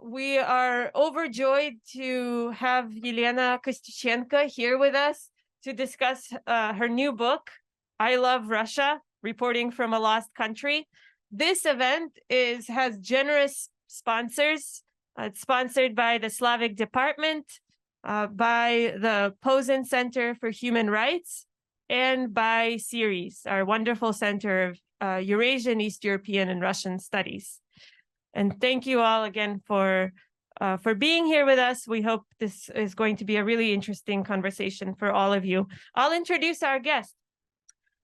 we are overjoyed to have Elena Kostyuchenko here with us to discuss her new book, I Love Russia, Reporting from a Lost Country. This event has generous sponsors. It's sponsored by the Slavic Department, by the Posen Center for Human Rights, and by CERES, our wonderful Center of Eurasian, East European, and Russian Studies. And thank you all again for being here with us. We hope this is going to be a really interesting conversation for all of you. I'll introduce our guest.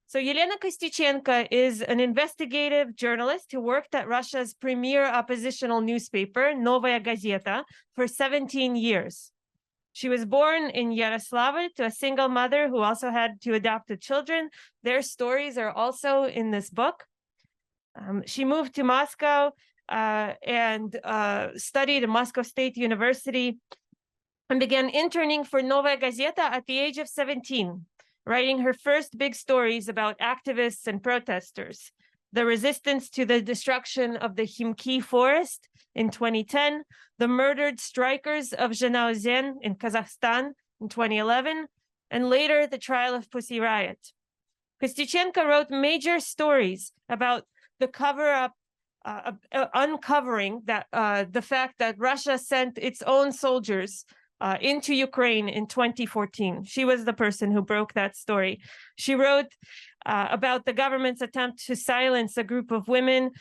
So Elena Kostyuchenko is an investigative journalist who worked at Russia's premier oppositional newspaper, Novaya Gazeta, for 17 years. She was born in Yaroslavl to a single mother who also had two adopted children. Their stories are also in this book. She moved to Moscow and studied at Moscow State University and began interning for Novaya Gazeta at the age of 17, writing her first big stories about activists and protesters, the resistance to the destruction of the Khimki forest in 2010, the murdered strikers of Zhanaozen in Kazakhstan in 2011, and later the trial of Pussy Riot. Kostyuchenko wrote major stories about the cover-up, uncovering that the fact that Russia sent its own soldiers into Ukraine in 2014. She was the person who broke that story. She wrote about the government's attempt to silence a group of women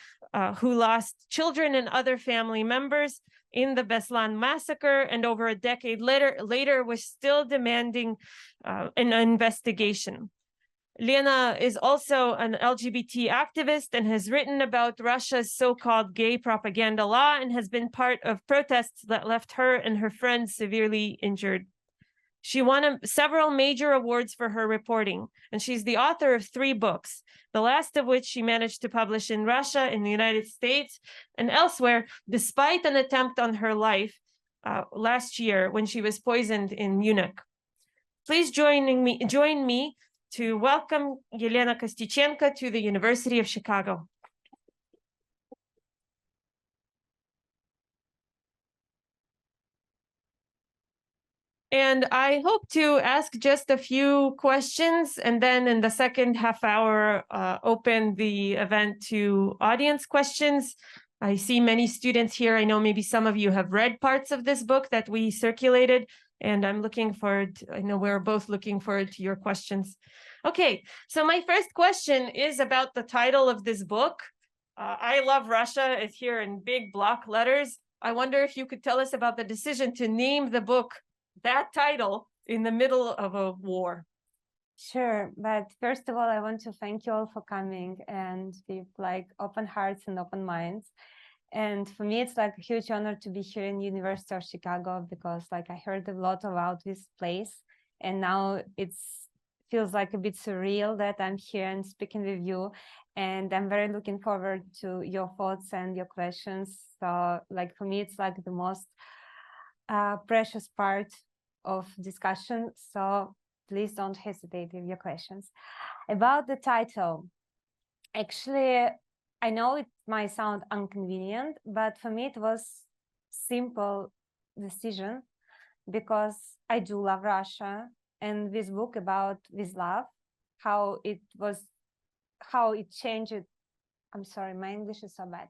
who lost children and other family members in the Beslan massacre, and over a decade later was still demanding an investigation. Lena is also an LGBT activist and has written about Russia's so-called gay propaganda law and has been part of protests that left her and her friends severely injured. She won several major awards for her reporting, and she's the author of 3 books, the last of which she managed to publish in Russia, in the United States, and elsewhere, despite an attempt on her life last year when she was poisoned in Munich. Please join me to welcome Elena Kostyuchenko to the University of Chicago. And I hope to ask just a few questions, and then in the second half hour, open the event to audience questions. I see many students here. I know maybe some of you have read parts of this book that we circulated, and I'm looking forward, I know we're both looking forward to your questions. Okay, so my first question is about the title of this book. I Love Russia is here in big block letters. I wonder if you could tell us about the decision to name the book that title in the middle of a war. Sure, but first of all, I want to thank you all for coming and with like open hearts and open minds. And for me, it's like a huge honor to be here in University of Chicago because like I heard a lot about this place, and now it's feels like a bit surreal that I'm here and speaking with you, and I'm very looking forward to your thoughts and your questions. So like for me, it's like the most precious part of discussion. So please don't hesitate with your questions. About the title, actually, I know it might sound inconvenient, but for me it was simple decision because I do love Russia. And this book about this love, how it changed. I'm sorry, my English is so bad.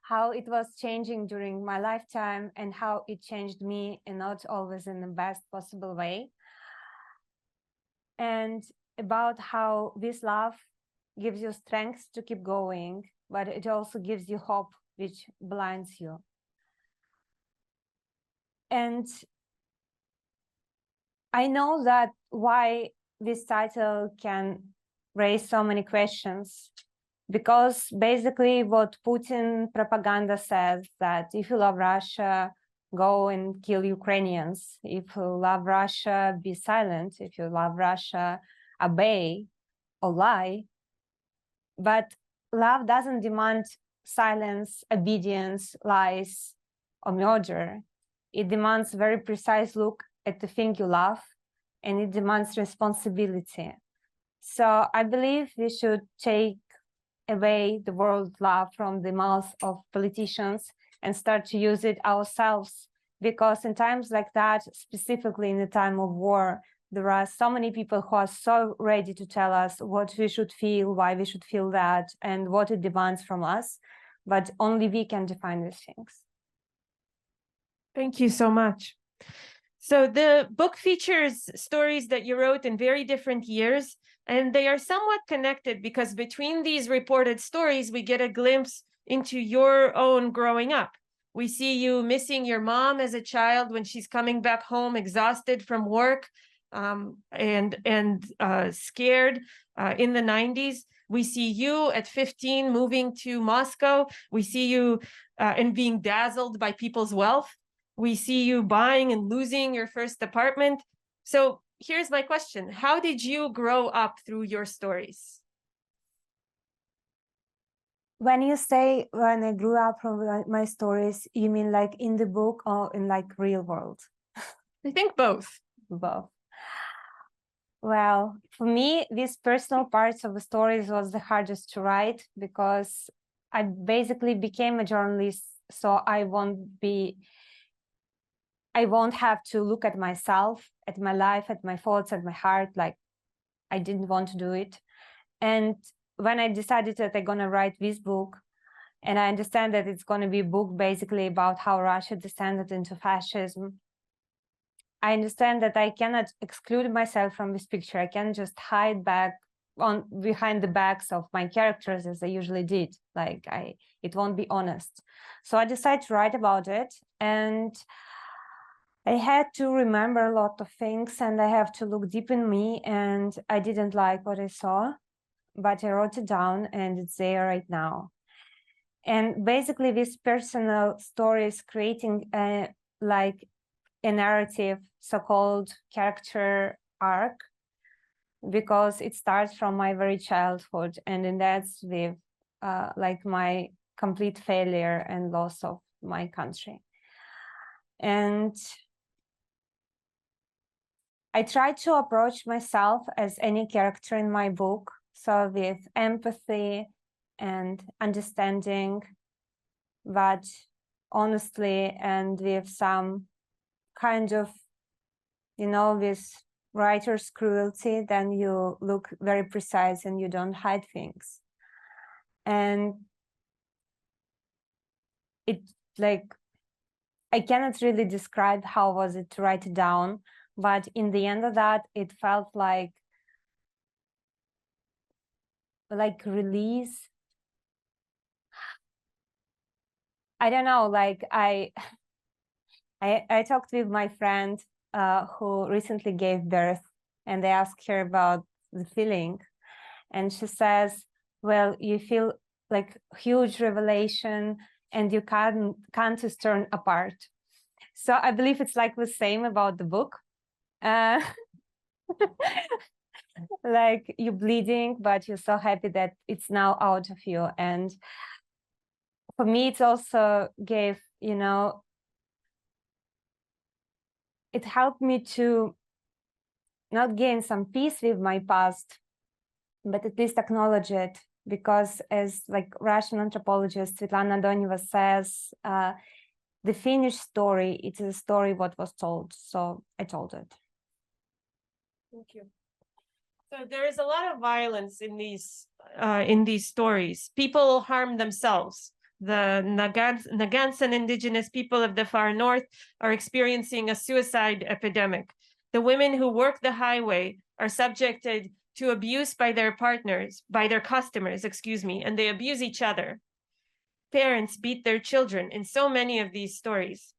How it was changing during my lifetime and how it changed me, and not always in the best possible way. And about how this love gives you strength to keep going, but it also gives you hope, which blinds you. And I know that why this title can raise so many questions, because basically what Putin propaganda says that if you love Russia, go and kill Ukrainians. If you love Russia, be silent. If you love Russia, obey or lie. But love doesn't demand silence, obedience, lies, or murder. It demands very precise look at the thing you love, and it demands responsibility. So I believe we should take away the word love from the mouth of politicians and start to use it ourselves. Because in times like that, specifically in the time of war, there are so many people who are so ready to tell us what we should feel, why we should feel that, and what it demands from us. But only we can define these things. Thank you so much. So the book features stories that you wrote in very different years, and they are somewhat connected because between these reported stories, we get a glimpse into your own growing up. We see you missing your mom as a child when she's coming back home exhausted from work, and scared in the 90s. We see you at 15 moving to Moscow. We see you and being dazzled by people's wealth. We see you buying and losing your first apartment. So here's my question. How did you grow up through your stories? When you say when I grew up from my stories, you mean like in the book or in like real world? I think both. Both. Well, for me, these personal parts of the stories was the hardest to write because I basically became a journalist, so I won't have to look at myself, at my life, at my thoughts, at my heart, like I didn't want to do it. And when I decided that I'm gonna write this book, and I understand that it's gonna be a book basically about how Russia descended into fascism, I understand that I cannot exclude myself from this picture. I can't just hide behind the backs of my characters as I usually did. Like it won't be honest. So I decided to write about it, and I had to remember a lot of things, and I have to look deep in me, and I didn't like what I saw, but I wrote it down and it's there right now. And basically this personal story is creating a narrative, so-called character arc, because it starts from my very childhood, and then that's with like my complete failure and loss of my country. And I try to approach myself as any character in my book, so with empathy and understanding, but honestly, and with some kind of, with writer's cruelty, then you look very precise and you don't hide things. And it, like, I cannot really describe how was it to write it down, but in the end of that, it felt like release. I don't know, like I talked with my friend who recently gave birth, and they asked her about the feeling, and she says, well, you feel like huge revelation and you can't just turn apart. So I believe it's like the same about the book. Like you're bleeding, but you're so happy that it's now out of you. And for me, it also gave, it helped me to not gain some peace with my past, but at least acknowledge it. Because as like Russian anthropologist Svetlana Doneva says, the finished story, it is a story what was told. So I told it. Thank you. So there is a lot of violence in these stories. People harm themselves. The Nagansan indigenous people of the far north are experiencing a suicide epidemic. The women who work the highway are subjected to abuse by their partners, by their customers, and they abuse each other. Parents beat their children in so many of these stories.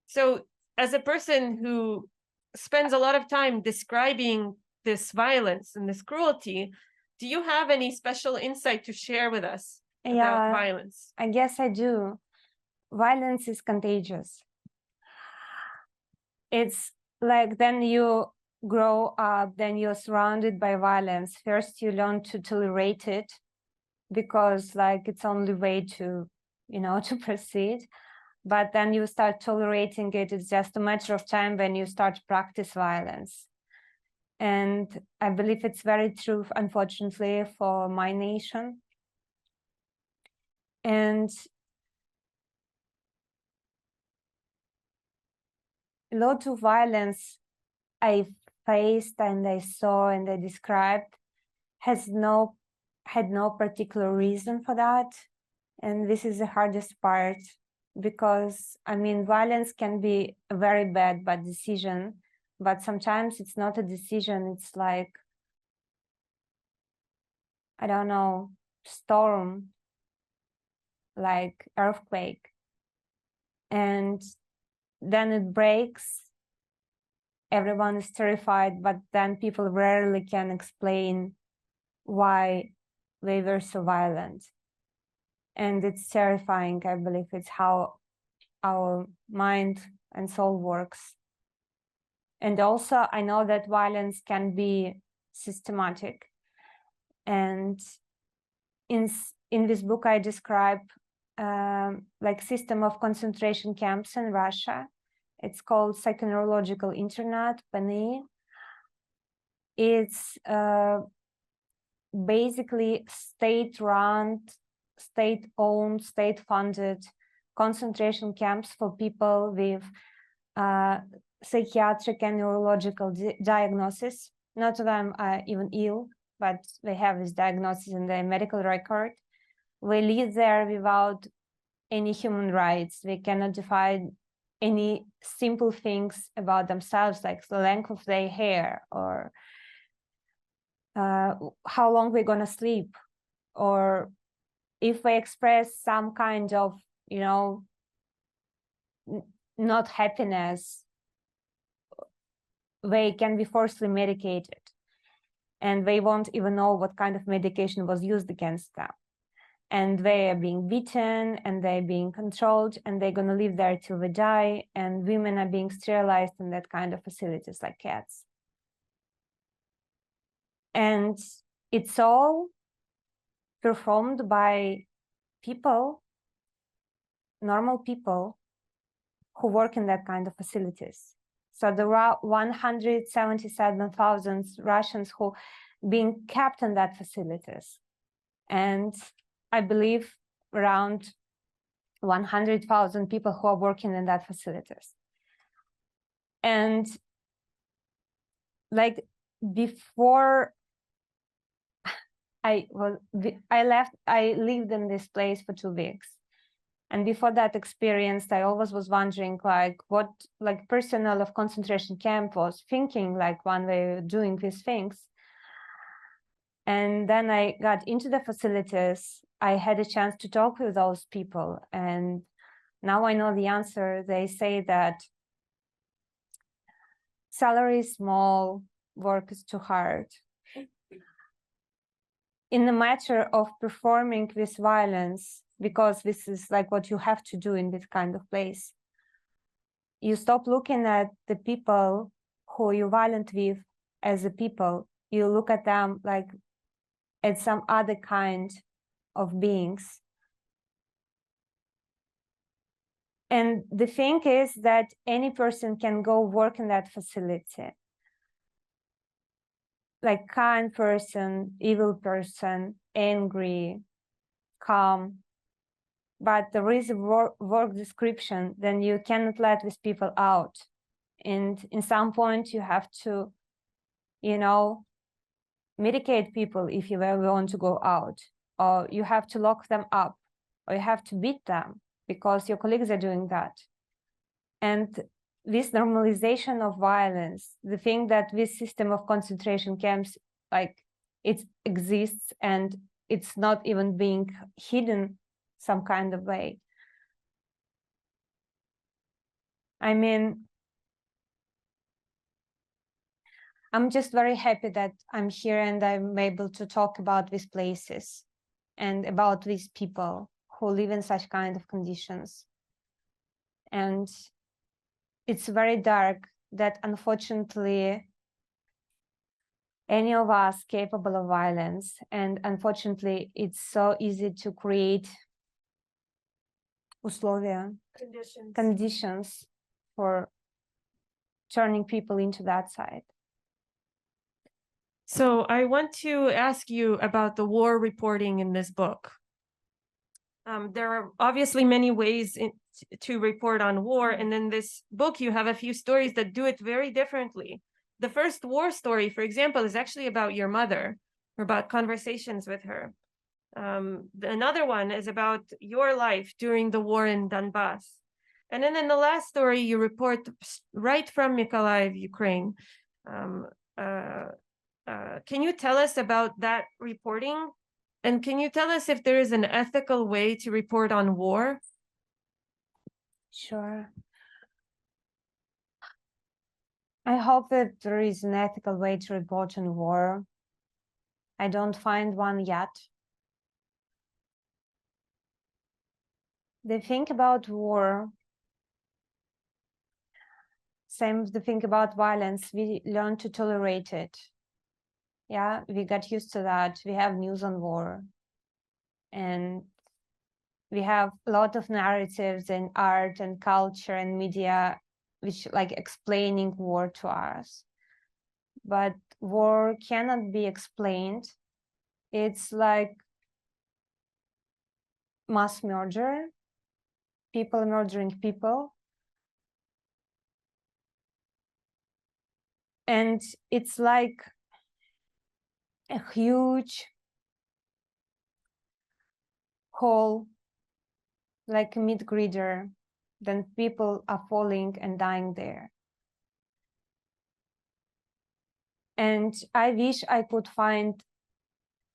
So as a person who spends a lot of time describing this violence and this cruelty, do you have any special insight to share with us about violence? I guess I do. Violence is contagious. It's like then you grow up, then you're surrounded by violence. First, you learn to tolerate it because like it's only way to, to proceed. But then you start tolerating it. It's just a matter of time when you start to practice violence. And I believe it's very true, unfortunately, for my nation. And a lot of violence I faced and I saw and I described had no particular reason for that. And this is the hardest part, because I mean, violence can be a very bad decision, but sometimes it's not a decision. It's like, I don't know, storm, like earthquake. And then it breaks. Everyone is terrified, but then people rarely can explain why they were so violent. And it's terrifying. I believe it's how our mind and soul works. And also, I know that violence can be systematic. And in this book, I describe like system of concentration camps in Russia. It's called Psychoneurological Internat, PNI. It's basically state-run, state-owned, state-funded concentration camps for people with psychiatric and neurological diagnosis. Not of them are even ill, but they have this diagnosis in their medical record. They live there without any human rights. They cannot define any simple things about themselves, like the length of their hair, or how long we're gonna sleep, or if they express some kind of, you know, not happiness, they can be forcibly medicated, and they won't even know what kind of medication was used against them. And they are being beaten, and they're being controlled, and they're going to live there till they die. And women are being sterilized in that kind of facilities, like cats. And it's all performed by people, normal people, who work in that kind of facilities. So there are 177,000 Russians who being kept in that facilities. And I believe around 100,000 people who are working in that facilities. And like before I lived in this place for 2 weeks. And before that experience, I always was wondering like what like personnel of concentration camp was thinking like when they were doing these things. And then I got into the facilities. I had a chance to talk with those people, and now I know the answer. They say that salary is small, work is too hard. In the matter of performing this violence, because this is like what you have to do in this kind of place, you stop looking at the people who you're violent with as a people. You look at them like at some other kind of beings. And the thing is that any person can go work in that facility. Like kind person, evil person, angry, calm. But there is a work description, then you cannot let these people out. And in some point you have to, you know, medicate people if you want to go out, or you have to lock them up, or you have to beat them because your colleagues are doing that. And this normalization of violence, the thing that this system of concentration camps, like it exists and it's not even being hidden some kind of way. I mean, I'm just very happy that I'm here and I'm able to talk about these places and about these people who live in such kind of conditions. And it's very dark that unfortunately any of us capable of violence, and unfortunately it's so easy to create conditions for turning people into that side. So I want to ask you about the war reporting in this book. There are obviously many ways to report on war, and in this book you have a few stories that do it very differently. The first war story, for example, is actually about your mother, or about conversations with her. Another one is about your life during the war in Donbass. And then in the last story, you report right from Mykolaiv, Ukraine. Um, can you tell us about that reporting? And can you tell us if there is an ethical way to report on war? Sure. I hope that there is an ethical way to report on war. I don't find one yet. The thing about war, same as the thing about violence, we learn to tolerate it. Yeah, we got used to that. We have news on war. And we have a lot of narratives in art and culture and media which like explaining war to us. But war cannot be explained. It's like mass murder, people murdering people. And it's like a huge hole, like a mid-grader, then people are falling and dying there. And I wish I could find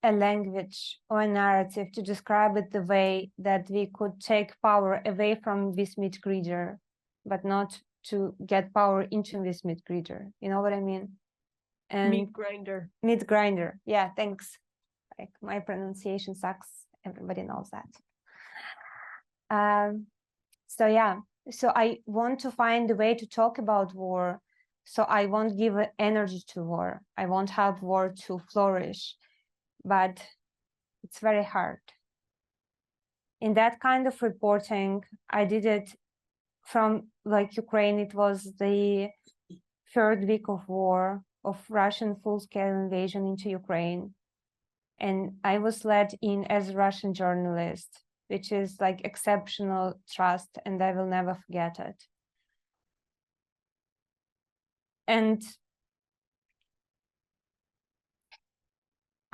a language or a narrative to describe it the way that we could take power away from this mid-grader, but not to get power into this mid-grader. You know what I mean? And Meat grinder. Meat grinder. Yeah, thanks. Like my pronunciation sucks. Everybody knows that. So yeah, so I want to find a way to talk about war. So I won't give energy to war. I won't have war to flourish, but it's very hard. In that kind of reporting, I did it from like Ukraine. It was the third week of war, of Russian full-scale invasion into Ukraine. And I was let in as a Russian journalist, which is like exceptional trust, and I will never forget it. And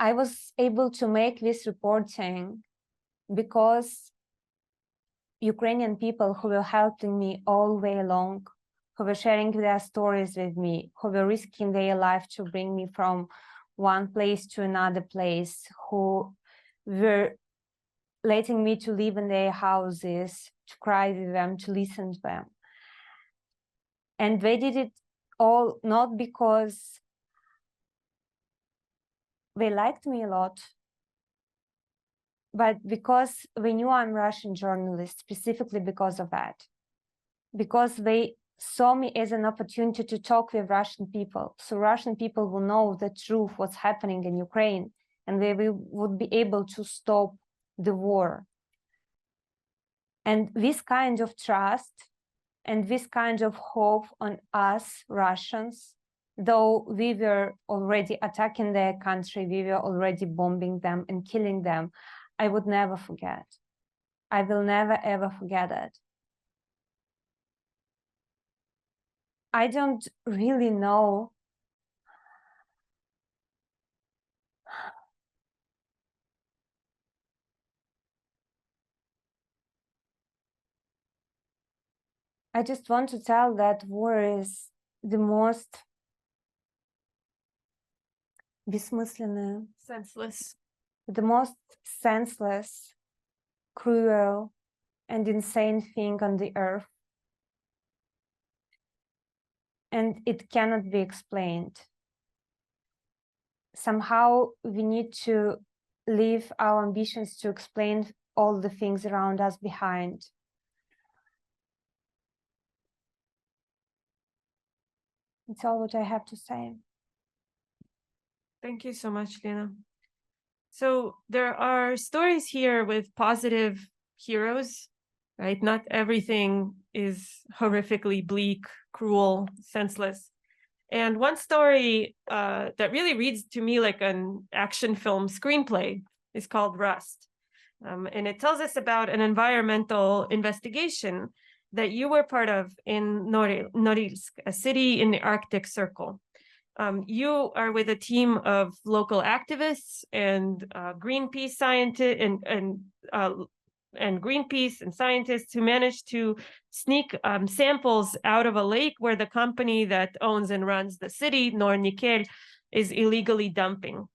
I was able to make this reporting because Ukrainian people who were helping me all the way along, who were sharing their stories with me, who were risking their life to bring me from one place to another place, who were letting me to live in their houses, to cry with them, to listen to them. And they did it all not because they liked me a lot, but because they knew I'm a Russian journalist, specifically because of that. Because they saw me as an opportunity to talk with Russian people. So Russian people will know the truth, what's happening in Ukraine, and they would be able to stop the war. And this kind of trust and this kind of hope on us Russians, though we were already attacking their country, we were already bombing them and killing them, I would never forget. I will never, ever forget it. I don't really know I just want to tell that war is the most бессмысленное, Senseless. the most senseless, cruel, and insane thing on the earth. And it cannot be explained. Somehow we need to leave our ambitions to explain all the things around us behind. That's all what I have to say. Thank you so much, Lena. So there are stories here with positive heroes, right? Not everything is horrifically bleak, cruel, senseless. And one story that really reads to me like an action film screenplay is called Rust. And it tells us about an environmental investigation that you were part of in Norilsk, a city in the Arctic Circle. You are with a team of local activists and Greenpeace scientists and Greenpeace and scientists who managed to sneak samples out of a lake where the company that owns and runs the city, Nornickel, is illegally dumping.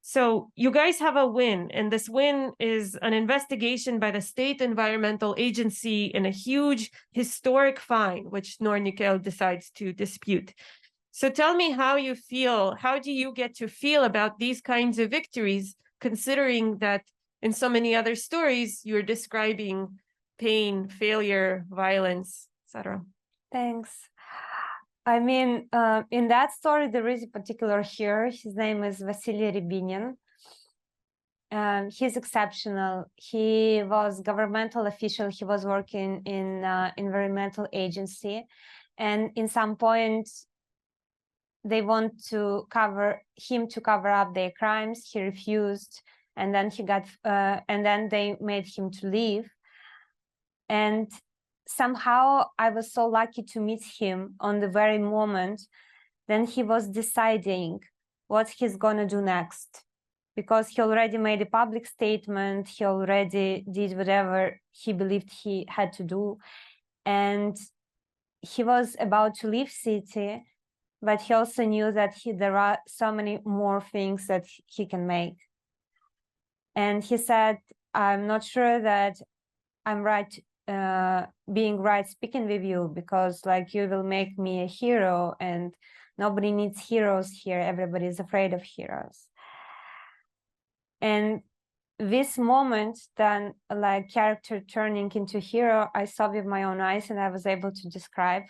So you guys have a win, and this win is an investigation by the State Environmental Agency in a huge historic fine, which Nornickel decides to dispute. So tell me how you feel. How do you get to feel about these kinds of victories, considering that in so many other stories, you're describing pain, failure, violence, etc.? Thanks. I mean, in that story, there is a particular hero. His name is Vasily Rybinin. He's exceptional. He was governmental official. He was working in environmental agency. And in some point, they want to cover up their crimes. He refused. And then and then they made him to leave. And somehow I was so lucky to meet him on the very moment then he was deciding what he's gonna do next, because he already made a public statement, he already did whatever he believed he had to do, and he was about to leave city, but he also knew that there are so many more things that he can make. And he said, I'm not sure that I'm right being right speaking with you, because like you will make me a hero, and nobody needs heroes here, everybody is afraid of heroes. And this moment, then like character turning into hero, I saw with my own eyes and I was able to describe.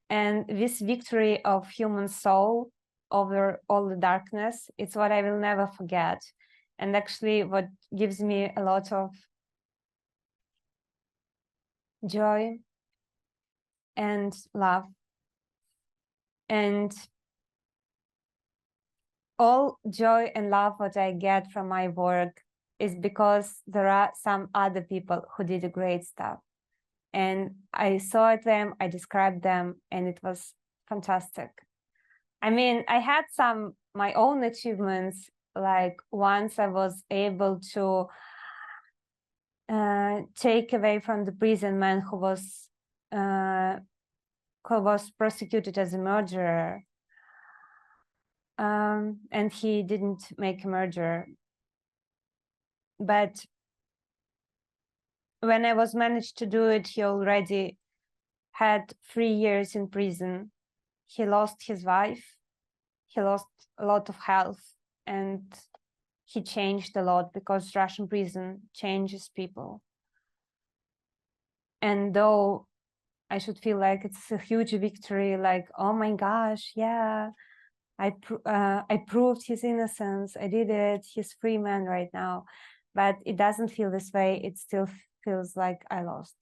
And this victory of human soul over all the darkness, it's what I will never forget, and actually what gives me a lot of joy and love. And all joy and love what I get from my work is because there are some other people who did a great stuff. And I saw them, I described them, and it was fantastic. I mean, I had my own achievements, like once I was able to take away from the prison man who was prosecuted as a murderer, and he didn't make a murder. But when I was managed to do it, he already had 3 years in prison. He lost his wife, he lost a lot of health, and he changed a lot, because Russian prison changes people. And though I should feel like it's a huge victory, like, oh my gosh, yeah, I proved his innocence, I did it, he's free man right now. But it doesn't feel this way, it still feels like I lost.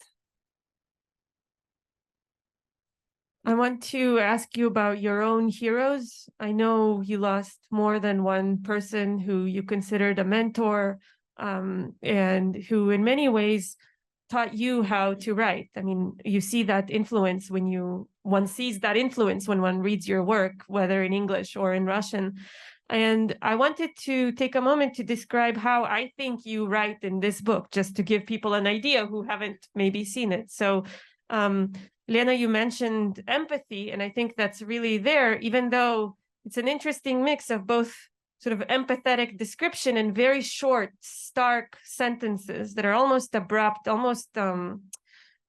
I want to ask you about your own heroes. I know you lost more than one person who you considered a mentor, and who in many ways taught you how to write. I mean, you see that influence one sees that influence when one reads your work, whether in English or in Russian. And I wanted to take a moment to describe how I think you write in this book, just to give people an idea who haven't maybe seen it. So, Lena, you mentioned empathy, and I think that's really there, even though it's an interesting mix of both sort of empathetic description and very short, stark sentences that are almost abrupt, almost,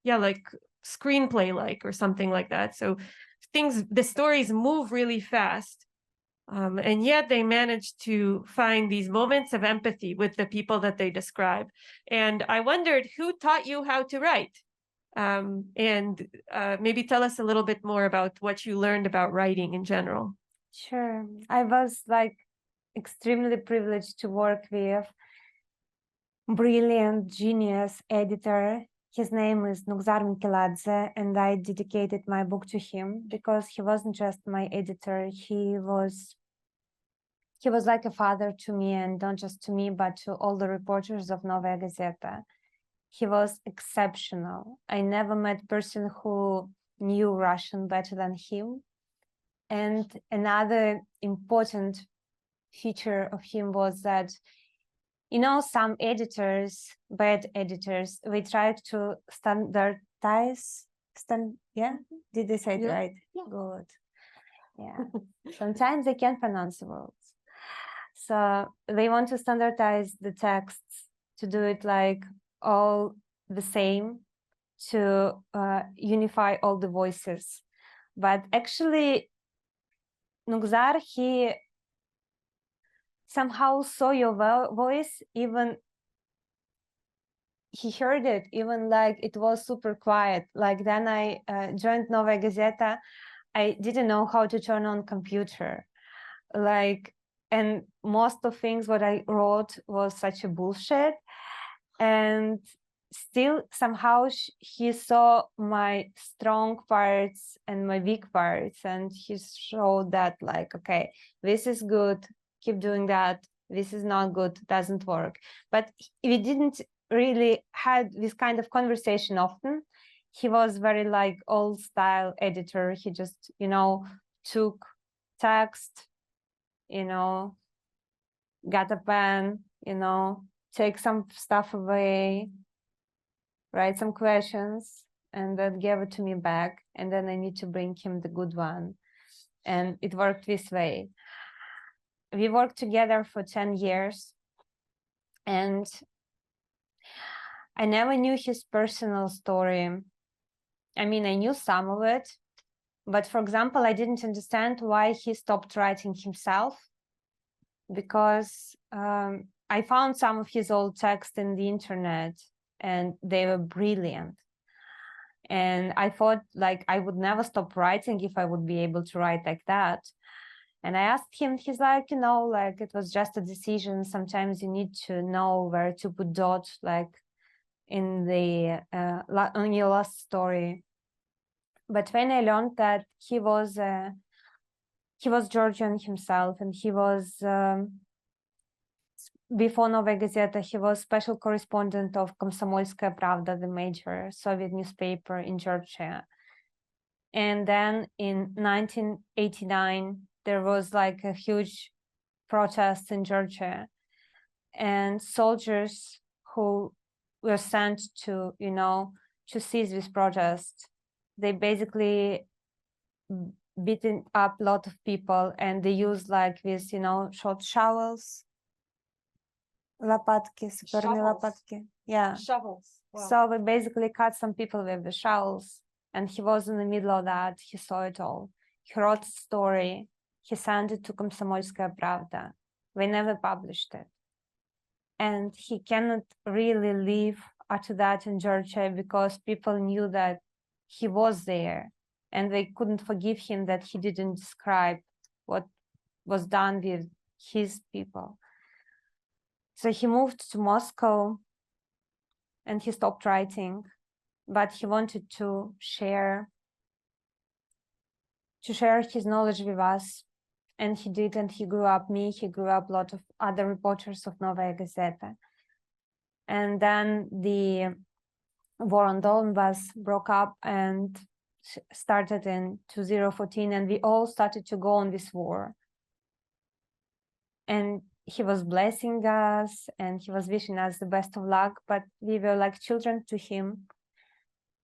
like screenplay-like or something like that. So the stories move really fast, and yet they manage to find these moments of empathy with the people that they describe. And I wondered, who taught you how to write? And maybe tell us a little bit more about what you learned about writing in general. Sure. I was like extremely privileged to work with brilliant, genius editor. His name is Nugzar Mikiladze, and I dedicated my book to him because he wasn't just my editor, he was he was like a father to me, and not just to me, but to all the reporters of Novaya Gazeta. He was exceptional. I never met a person who knew Russian better than him. And another important feature of him was that, you know, some editors, bad editors, we tried to standardize, Did they say it right? Yeah. Good. Yeah. Sometimes they can't pronounce the words. So they want to standardize the texts, to do it like all the same, to unify all the voices. But actually, Nugzar, he somehow saw your voice, even he heard it, even like it was super quiet. Like then I joined Novaya Gazeta, I didn't know how to turn on computer. Like, and most of things what I wrote was such a bullshit. And still somehow he saw my strong parts and my weak parts, and he showed that like, okay, this is good, keep doing that, this is not good, doesn't work. But we didn't really had this kind of conversation often. He was very like old style editor. He just, you know, took text, you know, got a pen, you know, take some stuff away, write some questions, and then give it to me back. And then I need to bring him the good one. And it worked this way. We worked together for 10 years. And I never knew his personal story. I mean, I knew some of it. But for example, I didn't understand why he stopped writing himself. Because I found some of his old texts in the internet, and they were brilliant. And I thought like I would never stop writing if I would be able to write like that. And I asked him, he's like, you know, like it was just a decision. Sometimes you need to know where to put dots, like in the on your last story. But when I learned that he was Georgian himself, and he was before Novaya Gazeta, he was special correspondent of Komsomolskaya Pravda, the major Soviet newspaper in Georgia. And then in 1989, there was like a huge protest in Georgia, and soldiers who were sent to, you know, to seize this protest, they basically beaten up a lot of people, and they used like this, you know, short shovels. Лопатки, суперные лопатки. Yeah. Shovels. Wow. So we basically cut some people with the shovels, and he was in the middle of that. He saw it all. He wrote a story. He sent it to Komsomolskaya Pravda. We never published it. And he cannot really live after that in Georgia because people knew that he was there, and they couldn't forgive him that he didn't describe what was done with his people. So he moved to Moscow, and he stopped writing, but he wanted to share his knowledge with us, and he did. And he grew up me. He grew up a lot of other reporters of Novaya Gazeta. And then the war on Donbass broke up and started in 2014, and we all started to go on this war. And he was blessing us, and he was wishing us the best of luck, but we were like children to him,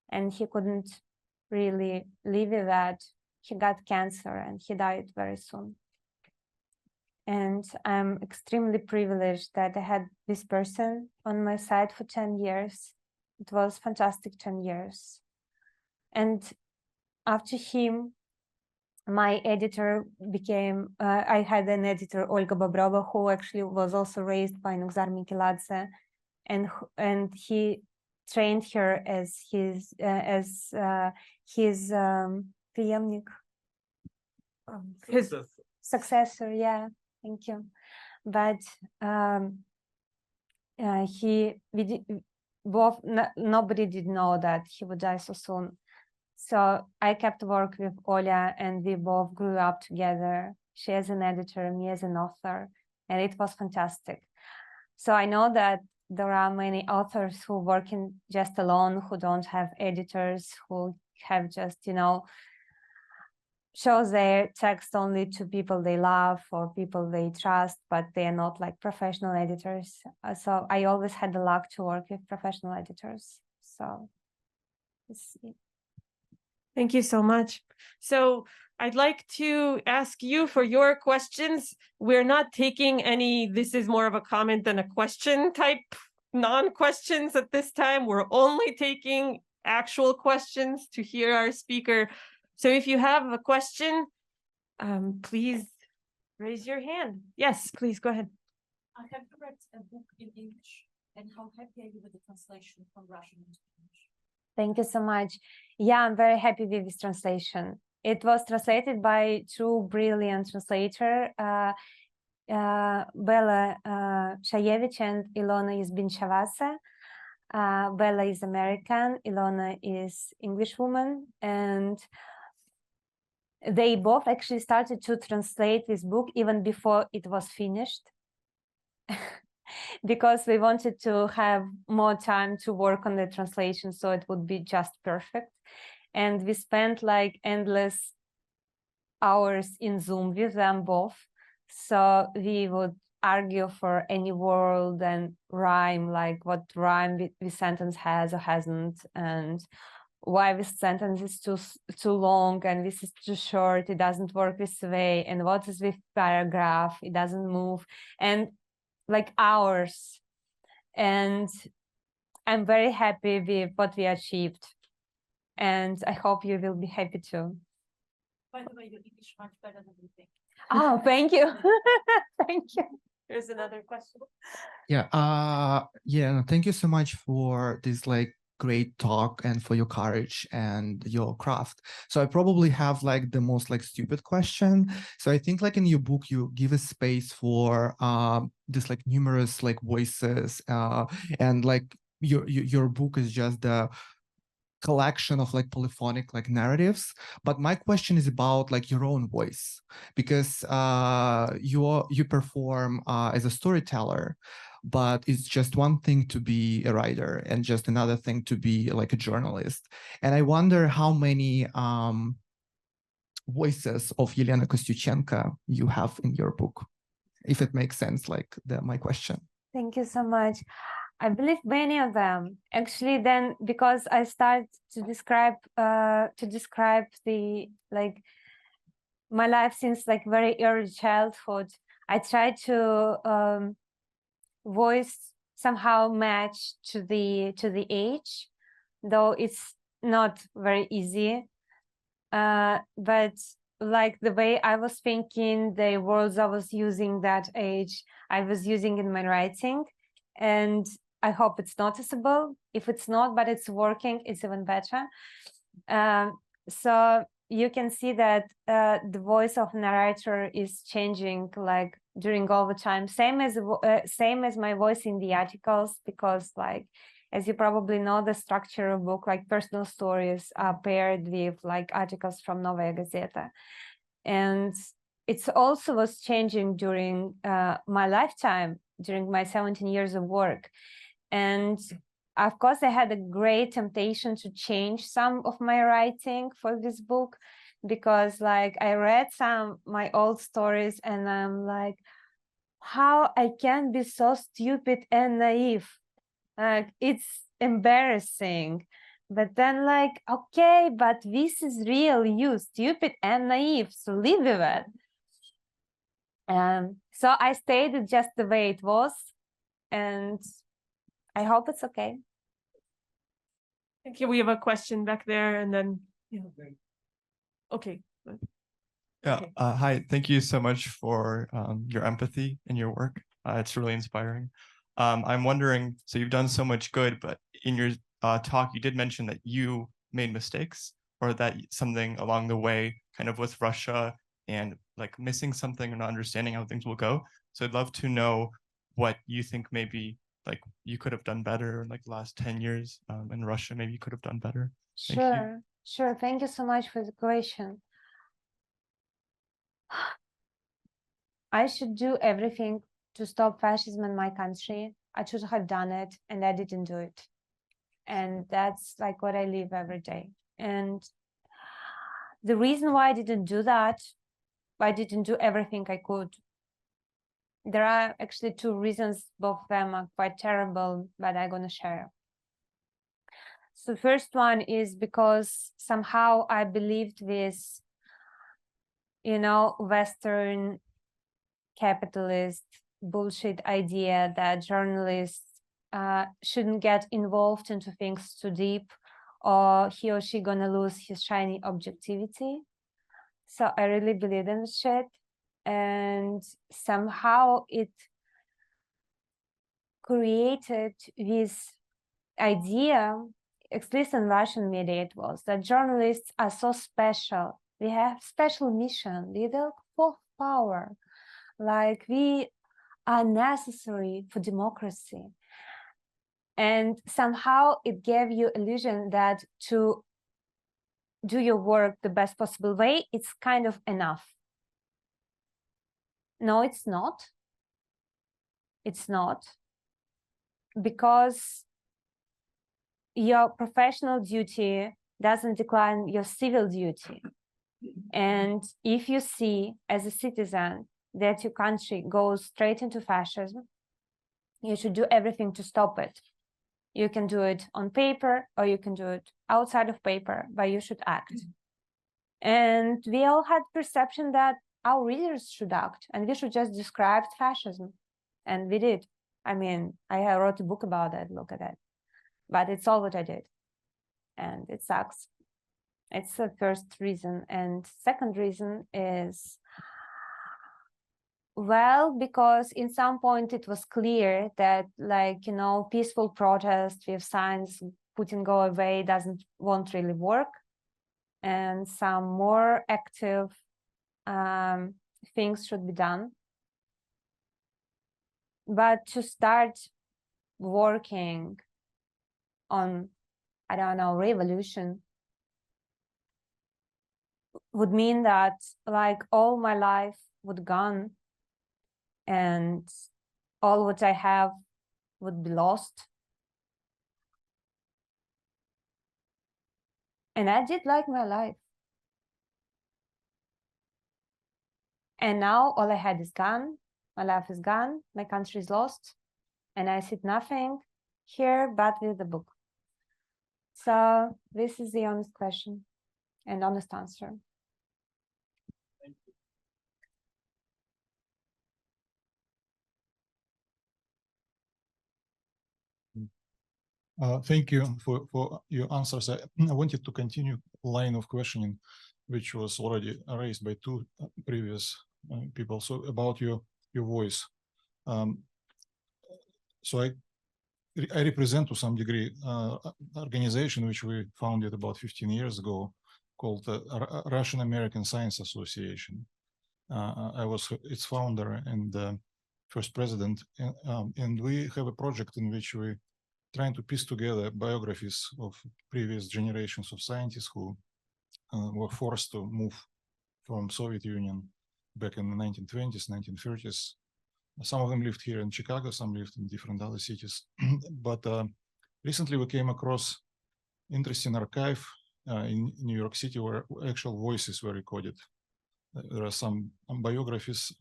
and he couldn't really live with that. He got cancer, and he died very soon. And I'm extremely privileged that I had this person on my side for 10 years. It was fantastic 10 years. And after him, my editor became, I had an editor, Olga Bobrova, who actually was also raised by Nugzar Mikiladze, and he trained her as his преемник, his successor. Yeah, thank you. But nobody did know that he would die so soon. So I kept work with Oля, and we both grew up together. she as an editor, me as an author, and it was fantastic. So I know that there are many authors who work in just alone, who don't have editors, who have just, shows their text only to people they love or people they trust, but they are not like professional editors. So I always had the luck to work with professional editors. So thank you so much. So I'd like to ask you for your questions. We're not taking any, this is more of a comment than a question type non-questions at this time. We're only taking actual questions to hear our speaker. So if you have a question, please raise your hand. Yes, please go ahead. I have read a book in English, and how happy are you with the translation from Russian into English? Thank you so much. Yeah, I'm very happy with this translation. It was translated by two brilliant translators, Bella Shayevich and Ilona Izbinchevasa. Bella is American, Ilona is English woman, and they both actually started to translate this book even before it was finished. Because we wanted to have more time to work on the translation so it would be just perfect. And we spent like endless hours in Zoom with them both. So we would argue for any word and rhyme, like what rhyme this sentence has or hasn't, and why this sentence is too long and this is too short, it doesn't work this way, and what is with paragraph, it doesn't move, and like hours. And I'm very happy with what we achieved, and I hope you will be happy too. By the way, your English much better than we think. Oh, thank you. Thank you. Here's another question. Yeah, thank you so much for this like great talk and for your courage and your craft. So I probably have like the most like stupid question. So I think like in your book you give a space for this like numerous like voices and like your book is just the collection of like polyphonic like narratives, but my question is about like your own voice, because you perform as a storyteller, but it's just one thing to be a writer and just another thing to be like a journalist. And I wonder how many voices of Elena Kostyuchenko you have in your book, if it makes sense, like my question. Thank you so much. I believe many of them actually. Then, because I start to describe the like my life since like very early childhood, I try to voice somehow match to the age, though it's not very easy. But like the way I was thinking, the words I was using that age, I was using in my writing, and I hope it's noticeable. If it's not, but it's working, it's even better. So you can see that the voice of narrator is changing like during all the time. Same as my voice in the articles, because like, as you probably know, the structure of book, like personal stories are paired with like articles from Novaya Gazeta. And it's also was changing during my lifetime, during my 17 years of work. And of course, I had a great temptation to change some of my writing for this book, because like I read some my old stories and I'm like, how I can be so stupid and naive. Like it's embarrassing. But then like, okay, but this is real you, stupid and naive, so live with it. So I stayed just the way it was, and I hope it's okay. Thank you. We have a question back there, and then okay. Yeah. Okay. Hi. Thank you so much for your empathy in your work. It's really inspiring. I'm wondering, so you've done so much good, but in your talk, you did mention that you made mistakes, or that something along the way, kind of with Russia and like missing something or not understanding how things will go. So I'd love to know what you think maybe like you could have done better in like the last 10 years in Russia, maybe you could have done better. Thank you. Sure. Thank you so much for the question. I should do everything to stop fascism in my country. I should have done it, and I didn't do it. And that's like what I live every day. And the reason why I didn't do that, I didn't do everything I could. There are actually two reasons, both of them are quite terrible, but I'm gonna share. So first one is because somehow I believed this, Western capitalist bullshit idea that journalists shouldn't get involved into things too deep, or he or she gonna lose his shiny objectivity. So I really believe in this shit, and somehow it created this idea, at least in Russian media it was, that journalists are so special. We have special mission, we work for power, like we are necessary for democracy. And somehow it gave you illusion that to do your work the best possible way, it's kind of enough. No, it's not. It's not. Because your professional duty doesn't decline your civil duty. And if you see as a citizen that your country goes straight into fascism, you should do everything to stop it. You can do it on paper, or you can do it outside of paper, but you should act. And we all had perception that our readers should act, and we should just describe fascism. And we did. I mean, I wrote a book about it, look at it. But it's all what I did. And it sucks. It's the first reason. And second reason is, well, because in some point it was clear that, like, peaceful protest with signs Putin go away won't really work. And some more active things should be done. But to start working on, I don't know, revolution would mean that, like, all my life would gone and all what I have would be lost. And I did like my life. And now all I had is gone. My life is gone. My country is lost. And I see nothing here but with the book. So this is the honest question and honest answer. Thank you for your answers. I wanted to continue line of questioning, which was already raised by two previous people. So about your voice. So I represent to some degree organization which we founded about 15 years ago called Russian American Science Association. I was its founder and first president, and we have a project in which we trying to piece together biographies of previous generations of scientists who were forced to move from Soviet Union back in the 1920s, 1930s. Some of them lived here in Chicago, some lived in different other cities. But recently we came across interesting archive in New York City where actual voices were recorded. There are some biographies,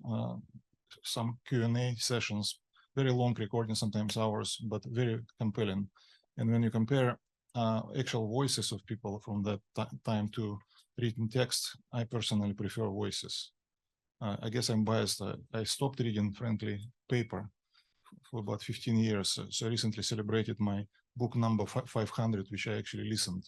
some Q&A sessions, very long recording, sometimes hours, but very compelling. And when you compare actual voices of people from that time to written text, I personally prefer voices. I guess I'm biased. I stopped reading, frankly, paper for about 15 years. So I recently celebrated my book number 500, which I actually listened.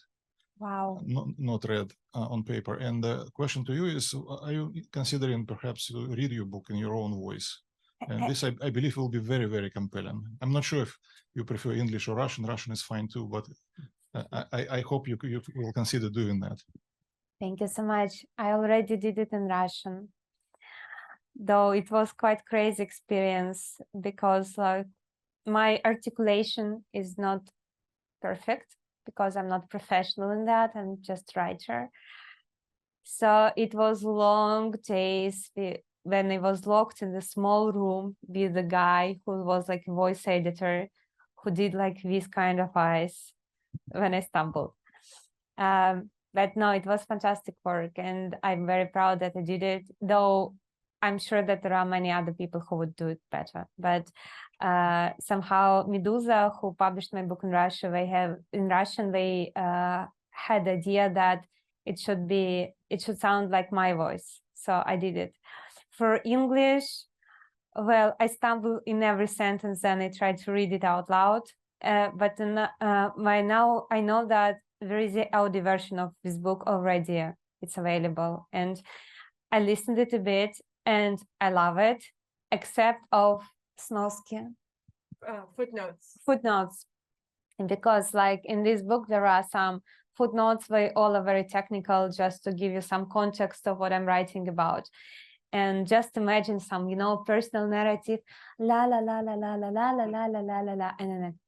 Wow. Not read on paper. And the question to you is, are you considering perhaps to read your book in your own voice? And this, I believe, will be very, very compelling. I'm not sure if you prefer English or Russian. Russian is fine too, but I hope you will consider doing that. Thank you so much. I already did it in Russian, though it was quite crazy experience because my articulation is not perfect because I'm not professional in that. I'm just writer. So it was long days when I was locked in the small room with the guy who was like a voice editor, who did like this kind of eyes when I stumbled. But no, it was fantastic work, and I'm very proud that I did it, though I'm sure that there are many other people who would do it better. But somehow Medusa, who published my book in Russia, they had the idea that it should sound like my voice. So I did it. For English, well, I stumble in every sentence and I try to read it out loud. But now I know that there is an audio version of this book already. It's available, and I listened it a bit, and I love it, except of Snosky footnotes, and because like in this book there are some footnotes where all are very technical, just to give you some context of what I'm writing about. And just imagine some, personal narrative, la la la la la la la la la la la la la, and then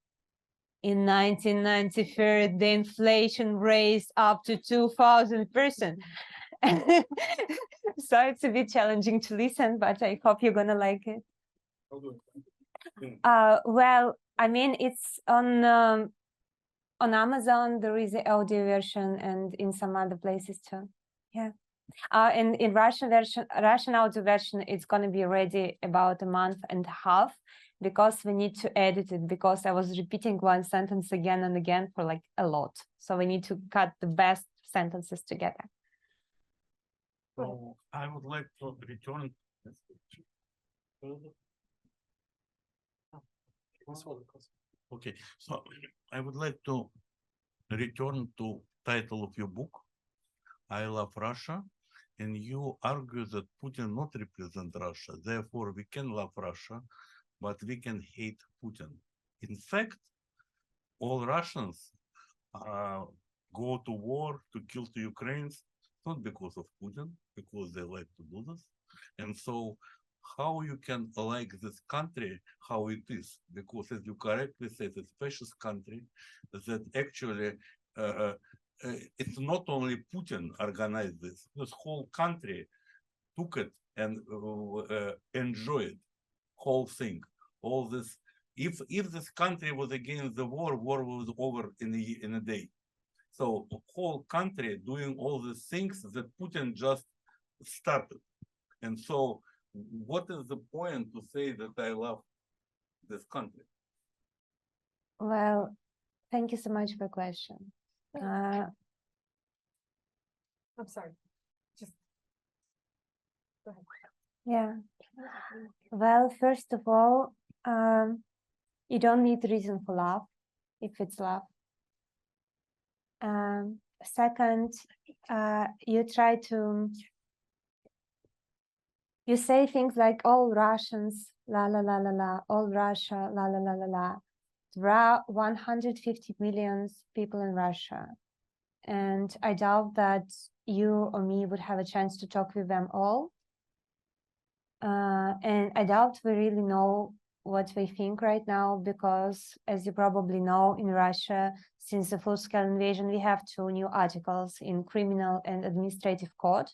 in 1993, the inflation raised up to 2,000%. So it's a bit challenging to listen, but I hope you're gonna like it. Well, I mean, it's on Amazon. There is an audio version, and in some other places too. Yeah. And in Russian audio version, it's going to be ready about a month and a half, because we need to edit it, because I was repeating one sentence again and again for like a lot. So we need to cut the best sentences together. So I would like to return. Okay, so I would like to return to title of your book, I Love Russia, and you argue that Putin not represent Russia, therefore we can love Russia, but we can hate Putin. In fact, all Russians go to war to kill the Ukrainians, not because of Putin, because they like to do this. And so how you can like this country, how it is, because as you correctly said, it's a special country that actually it's not only Putin organized this whole country took it and enjoyed whole thing, all this. If this country was against the war was over in a day. So the whole country doing all the things that Putin just started. And so what is the point to say that I love this country? Well, thank you so much for the question. I'm sorry. Just go ahead. Yeah. Well, first of all, you don't need reason for love, if it's love. Second, you say things like all Russians, la la la la la, all Russia, la la la la la. There are 150 million people in Russia, and I doubt that you or me would have a chance to talk with them all. And I doubt we really know what we think right now, because as you probably know, in Russia, since the full-scale invasion, we have 2 new articles in criminal and administrative code.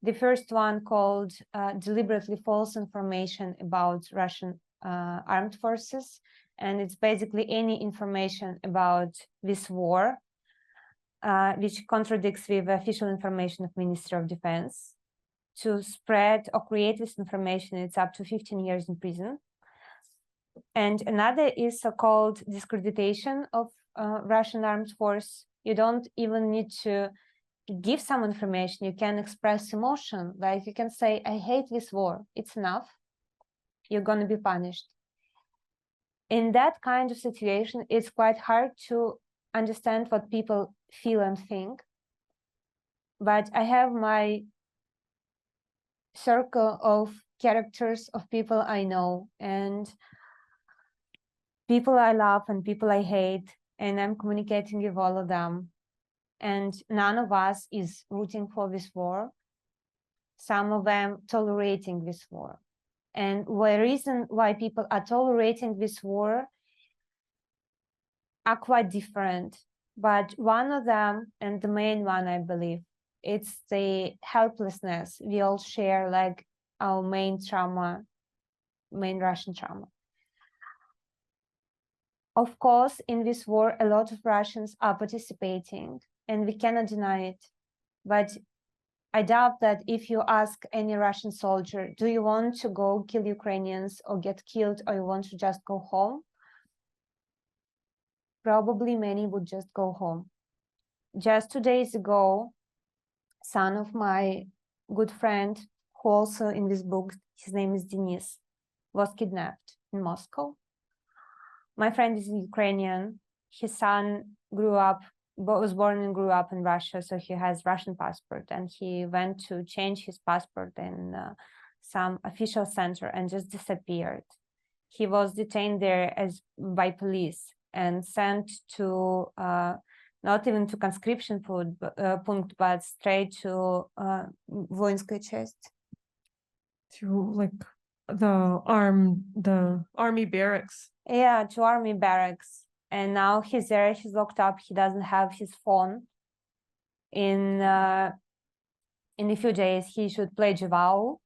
The first one called deliberately false information about Russian armed forces. And it's basically any information about this war, which contradicts with official information of Ministry of Defense. To spread or create this information, it's up to 15 years in prison. And another is so-called discreditation of Russian armed force. You don't even need to give some information. You can express emotion, like you can say, I hate this war. It's enough. You're going to be punished. In that kind of situation, it's quite hard to understand what people feel and think. But I have my circle of characters of people I know, and people I love and people I hate, and I'm communicating with all of them. And none of us is rooting for this war. Some of them tolerating this war. And the reason why people are tolerating this war are quite different. But one of them, and the main one, I believe, it's the helplessness we all share, like our main trauma, main Russian trauma. Of course, in this war, a lot of Russians are participating, and we cannot deny it. But I doubt that if you ask any Russian soldier, do you want to go kill Ukrainians or get killed, or you want to just go home? Probably many would just go home. Just 2 days ago, son of my good friend, who also in this book, his name is Denis, was kidnapped in Moscow. My friend is Ukrainian. His son was born and grew up in Russia, so he has Russian passport, and he went to change his passport in some official center and just disappeared. He was detained there by police and sent to not even to conscription punkt, but straight to воинская часть. To like the army barracks. Yeah, to army barracks. And now he's there, he's locked up, he doesn't have his phone. In a few days, he should pledge a vow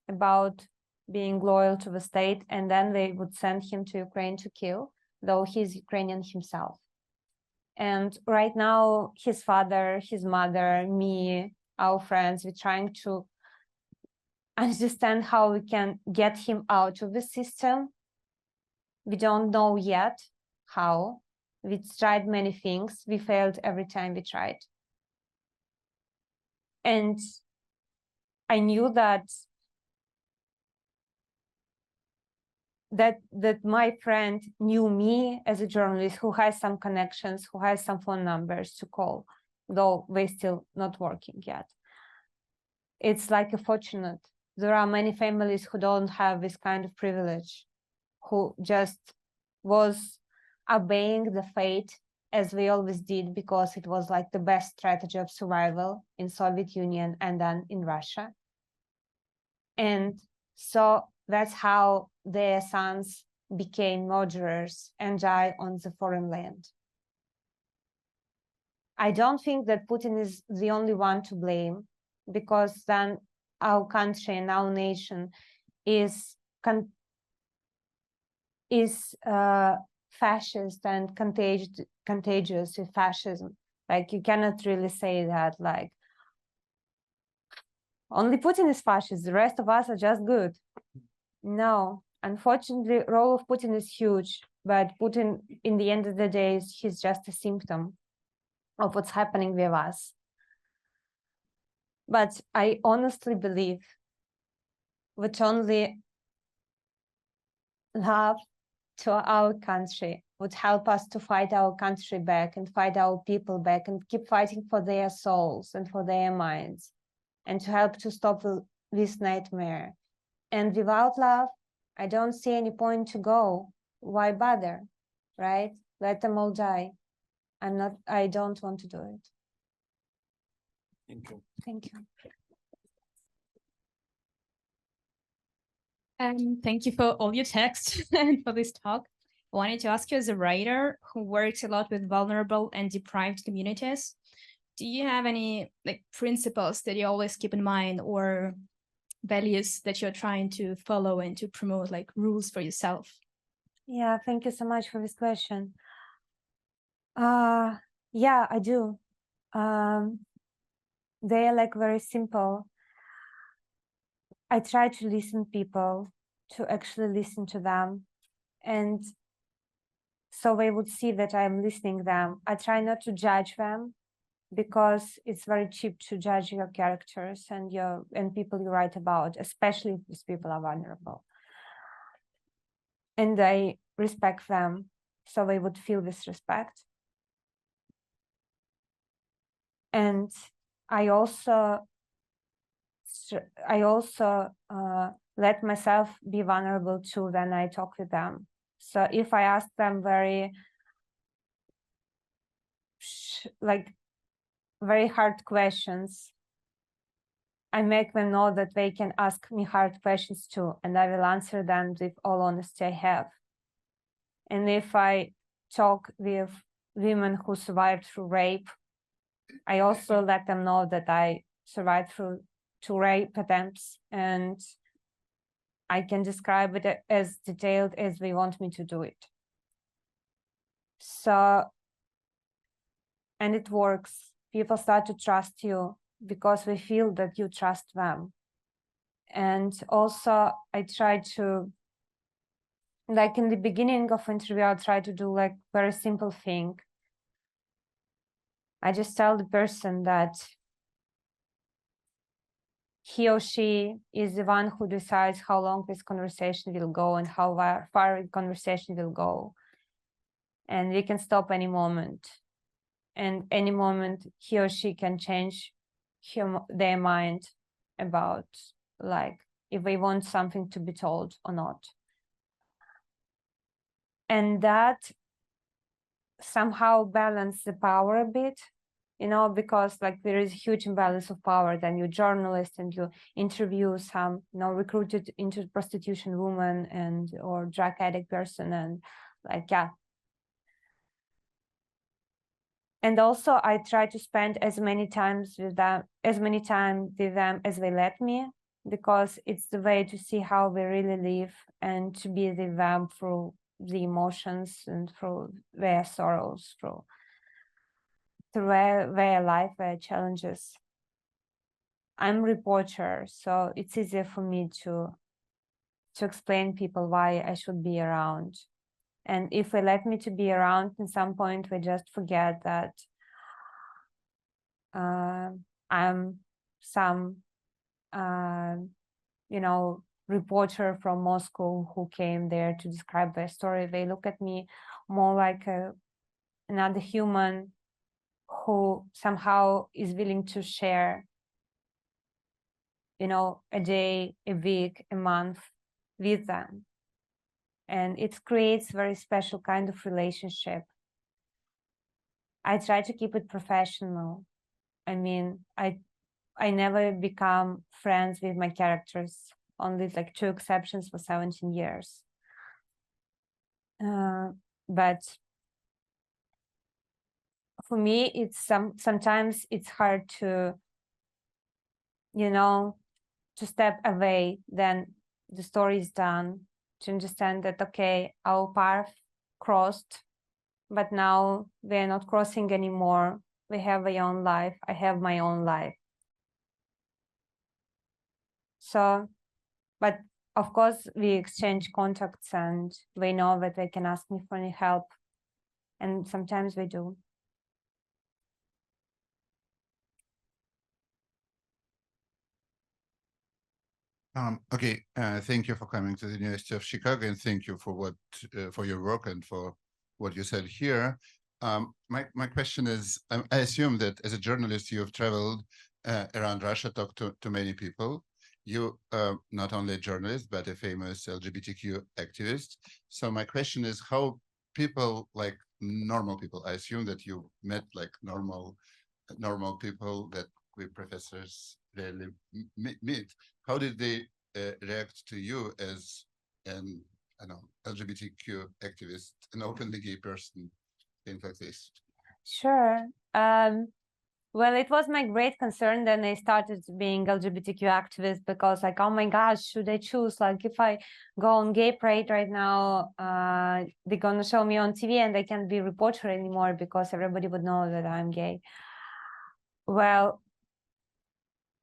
about being loyal to the state, and then they would send him to Ukraine to kill, though he's Ukrainian himself. And right now, his father, his mother, me, our friends, we're trying to understand how we can get him out of the system. We don't know yet how. We tried many things. We failed every time we tried. And I knew that my friend knew me as a journalist who has some connections, who has some phone numbers to call, though they're still not working yet. It's like a fortunate. There are many families who don't have this kind of privilege, who just was obeying the fate as we always did, because it was like the best strategy of survival in Soviet Union and then in Russia. And so that's how their sons became murderers and died on the foreign land. I don't think that Putin is the only one to blame, because then our country and our nation is fascist and contagious with fascism. Like, you cannot really say that, like, only Putin is fascist, the rest of us are just good. No, unfortunately, role of Putin is huge, but Putin, in the end of the day, he's just a symptom of what's happening with us. But I honestly believe that only love to our country would help us to fight our country back and fight our people back and keep fighting for their souls and for their minds, and to help to stop this nightmare. And without love, I don't see any point to go. Why bother, right? Let them all die. I don't want to do it. Thank you. Thank you. Thank you for all your text and for this talk. I wanted to ask you, as a writer who works a lot with vulnerable and deprived communities, do you have any principles that you always keep in mind, or values that you're trying to follow and to promote, like rules for yourself? Yeah, thank you so much for this question. Yeah, I do. They are very simple. I try to listen to people, to actually listen to them, and so they would see that I'm listening to them. I try not to judge them, because it's very cheap to judge your characters and people you write about, especially if these people are vulnerable. And I respect them, so they would feel this respect. And I also let myself be vulnerable too when I talk with them. So if I ask them very hard questions, I make them know that they can ask me hard questions too, and I will answer them with all honesty I have. And if I talk with women who survived through rape, I also let them know that I survived through 2 rape attempts, and I can describe it as detailed as they want me to do it. So, and it works. People start to trust you because they feel that you trust them. And also I try to, like in the beginning of interview, I try to do like very simple thing. I just tell the person that he or she is the one who decides how long this conversation will go and how far the conversation will go. And we can stop any moment. And any moment he or she can change their mind about like if they want something to be told or not. And that somehow balance the power a bit, you know, because like there is a huge imbalance of power. Then you're journalist and you interview some, you know, recruited into prostitution woman and or drug addict person, and like, yeah. And also I try to spend as many time with them as they let me, because it's the way to see how they really live and to be with them through the emotions and through their sorrows, through their life, their challenges. I'm a reporter, so it's easier for me to explain people why I should be around. And if they let me to be around, at some point we just forget that I'm some, you know, reporter from Moscow who came there to describe their story. They look at me more like another human who somehow is willing to share, you know, a day, a week, a month with them. And it creates very special kind of relationship. I try to keep it professional. I mean, I never become friends with my characters, only like 2 exceptions for 17 years. But for me, it's sometimes it's hard to, you know, to step away, then the story is done, to understand that, okay, our path crossed, but now we're not crossing anymore. We have our own life. I have my own life. So, but of course, we exchange contacts and they know that they can ask me for any help. And sometimes we do. Okay, thank you for coming to the University of Chicago, and thank you for for your work and for what you said here. My question is, I assume that as a journalist, you have traveled around Russia, talked to many people. You not only a journalist, but a famous LGBTQ activist. So my question is how people, like normal people, I assume that you met like normal people that we professors rarely meet. How did they react to you as an, I don't know, LGBTQ activist, an openly gay person, things like this? Sure. Well, it was my great concern then I started being LGBTQ activist, because like, oh my gosh, should I choose? Like if I go on gay parade right now, they're gonna show me on TV and I can't be a reporter anymore because everybody would know that I'm gay. Well,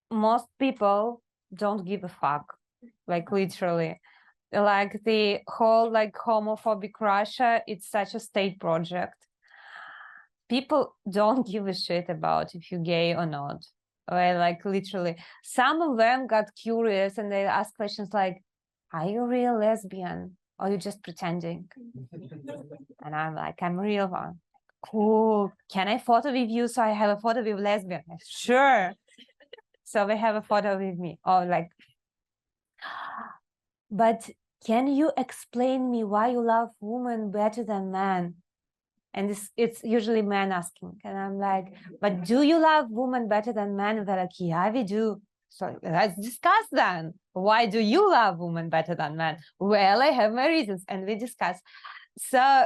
most people don't give a fuck, like literally. Like the whole like homophobic Russia, it's such a state project. People don't give a shit about if you're gay or not. Right? Like literally, some of them got curious and they ask questions like, are you a real lesbian or are you just pretending? And I'm like, I'm a real one. Cool. Can I photo with you? So I have a photo with lesbian. Sure. So they have a photo with me. Or like, but can you explain me why you love women better than men? And it's usually men asking. And I'm like, but do you love women better than men? And they're like, yeah, we do. So let's discuss then. Why do you love women better than men? Well, I have my reasons. And we discuss. So,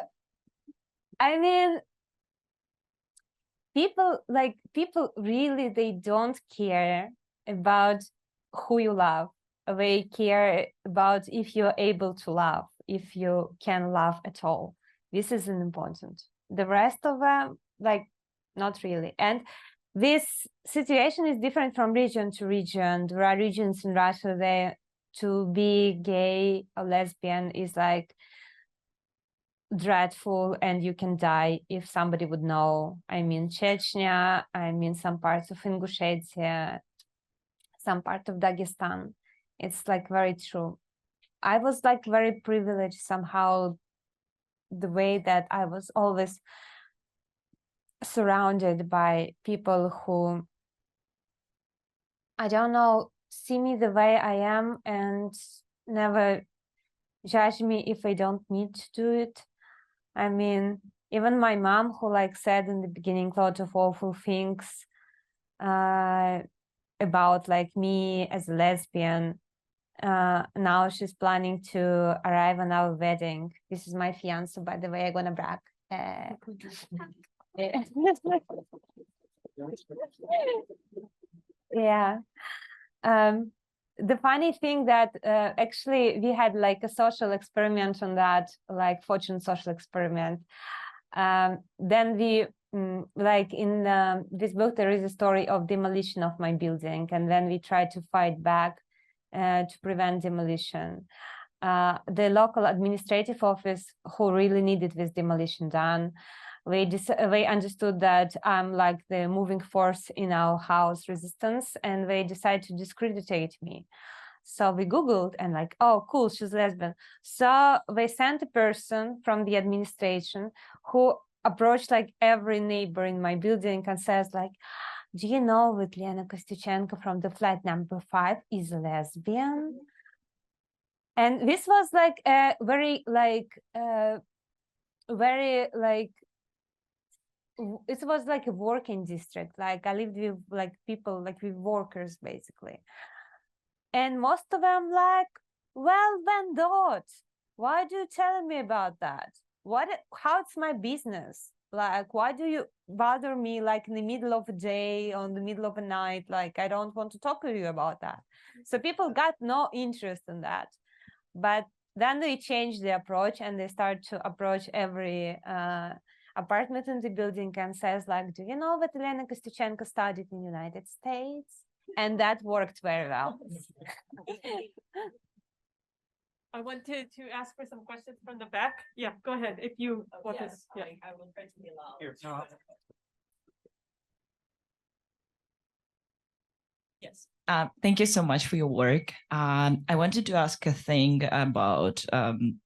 I mean, people really, they don't care about who you love. they care about if you're able to laugh, if you can laugh at all. This is important. The rest of them, like, not really. And this situation is different from region to region. There are regions in Russia where to be gay or lesbian is like dreadful and you can die if somebody would know. I mean, Chechnya, I mean, some parts of Ingushetia, some part of Dagestan. It's like very true. I was like very privileged somehow, the way that I was always surrounded by people who, I don't know, see me the way I am and never judge me if I don't need to do it. I mean, even my mom, who like said in the beginning a lot of awful things about like me as a lesbian, now she's planning to arrive on our wedding. This is my fiance, by the way. I'm gonna brag. Yeah. The funny thing that actually we had like a social experiment on that, like fortune social experiment. Then we like in this book there is a story of demolition of my building, and then we tried to fight back to prevent demolition. The local administrative office, who really needed this demolition done, they understood that I'm like the moving force in our house resistance, and they decided to discredit me. So we Googled and like, oh, cool, she's lesbian. So they sent a person from the administration who approached like every neighbor in my building and says like, do you know that Elena Kostyuchenko from the flat number 5 is a lesbian? And this was like a very like, it was like a working district. Like I lived with like people, like with workers basically. And most of them like, well, then dot, why do you tell me about that? How it's my business? Like, why do you bother me like in the middle of a day, on the middle of a night? Like, I don't want to talk to you about that. So people got no interest in that. But then they changed the approach and they start to approach every apartment in the building and says like, do you know that Elena Kostyuchenko studied in the United States? And that worked very well. I wanted to ask for some questions from the back. Yeah, go ahead. If you want Yes, this. Yeah. I will try to be loud. Here. Yes. Thank you so much for your work. I wanted to ask a thing about,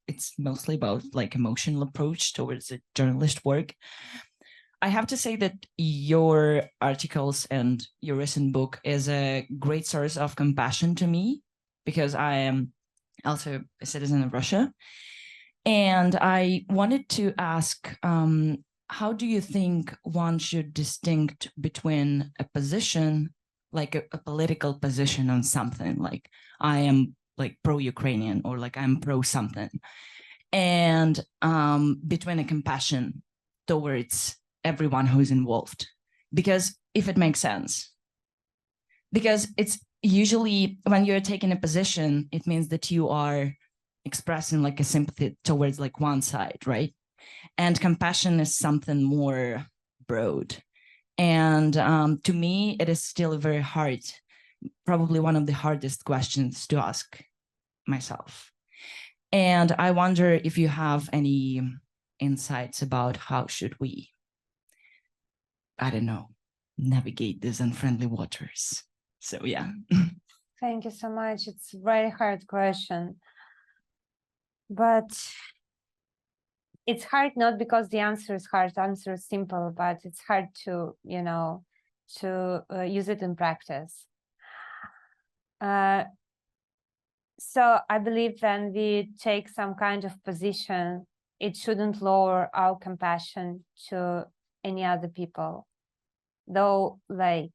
it's mostly about like emotional approach towards the journalist work. I have to say that your articles and your recent book is a great source of compassion to me, because I am also a citizen of Russia. And I wanted to ask, how do you think one should distinguish between a position, like a political position on something, like I am like pro-Ukrainian or like I'm pro something, and between a compassion towards everyone who's involved? Because if it makes sense, because it's usually when you're taking a position, it means that you are expressing like a sympathy towards like one side, right? And compassion is something more broad. And to me, it is still very hard, probably one of the hardest questions to ask myself. And I wonder if you have any insights about how should we, I don't know, navigate these unfriendly waters. So yeah. Thank you so much. It's a very hard question. But it's hard not because the answer is hard, the answer is simple, but it's hard to, you know, to use it in practice. So I believe when we take some kind of position, it shouldn't lower our compassion to any other people. Though, like,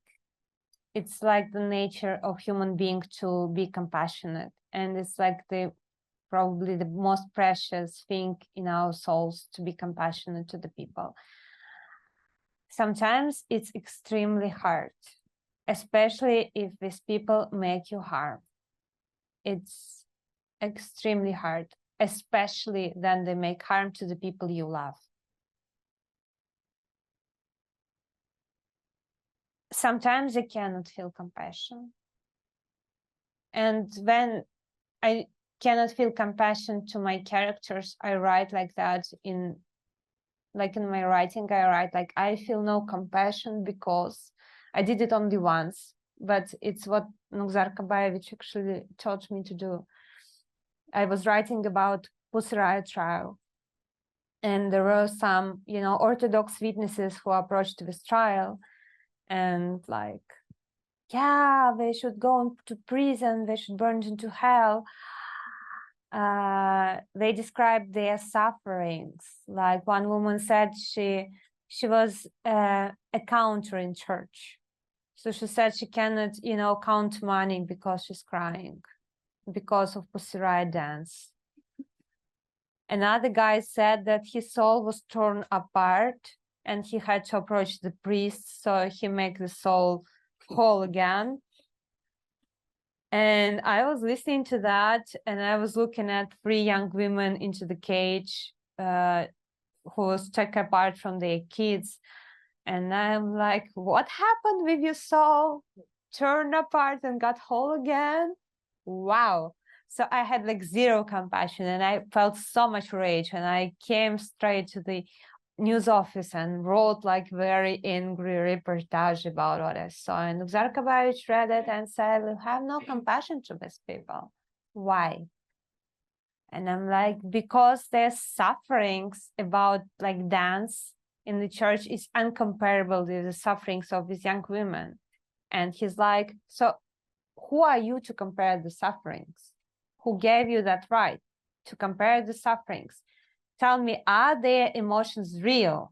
it's like the nature of human being to be compassionate. And it's like probably the most precious thing in our souls, to be compassionate to the people. Sometimes it's extremely hard, especially if these people make you harm. it's extremely hard, especially when they make harm to the people you love. Sometimes I cannot feel compassion. And when I cannot feel compassion to my characters, I write like that in my writing, I write like, I feel no compassion because I did it only once, but it's what Nogzar Kabayevich actually taught me to do. I was writing about Pussy Riot trial, and there were some, Orthodox witnesses who approached this trial and like, yeah, they should go to prison, they should burn into hell. They described their sufferings. Like one woman said she was a counter in church. So she said she cannot, count money because she's crying because of Pussy Riot dance. Another guy said that his soul was torn apart and he had to approach the priest so he make the soul whole again. And I was listening to that, and I was looking at 3 young women into the cage who was taken apart from their kids. And I'm like, what happened with your soul? Turned apart and got whole again? Wow. So I had like zero compassion, and I felt so much rage, and I came straight to the news office and wrote like very angry reportage about what I saw. And Nogzar Kabayevich read it and said, we have no compassion to these people. Why? And I'm like, because their sufferings about like dance in the church is uncomparable with the sufferings of these young women. And he's like, so who are you to compare the sufferings? Who gave you that right to compare the sufferings? Tell me, are their emotions real?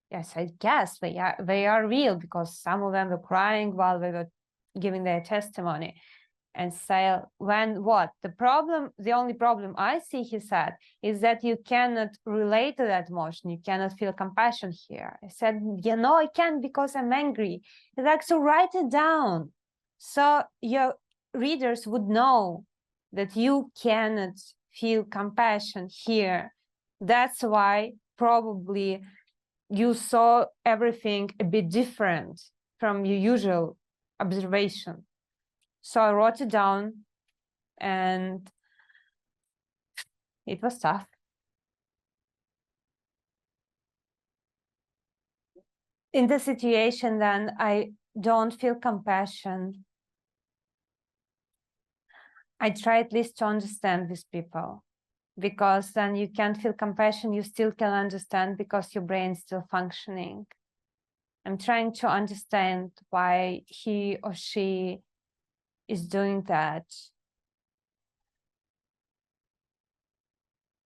Yes, I guess they are real, because some of them were crying while they were giving their testimony. And say, when what? The only problem I see, he said, is that you cannot relate to that emotion. You cannot feel compassion here. I said, I can, because I'm angry. He's like, so write it down. So your readers would know that you cannot feel compassion here. That's why probably you saw everything a bit different from your usual observation. So I wrote it down, and it was tough. In the situation, then I don't feel compassion. I try at least to understand these people, because then you can't feel compassion, you still can understand, because your brain's still functioning. I'm trying to understand why he or she is doing that.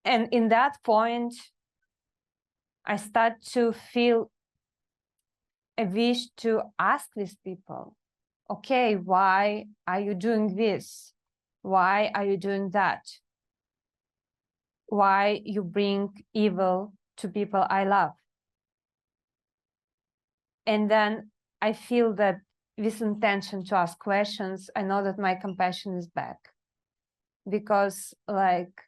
And in that point, I start to feel a wish to ask these people, okay, why are you doing this? Why are you doing that? Why you bring evil to people I love? And then I feel that this intention to ask questions, I know that my compassion is back. Because like,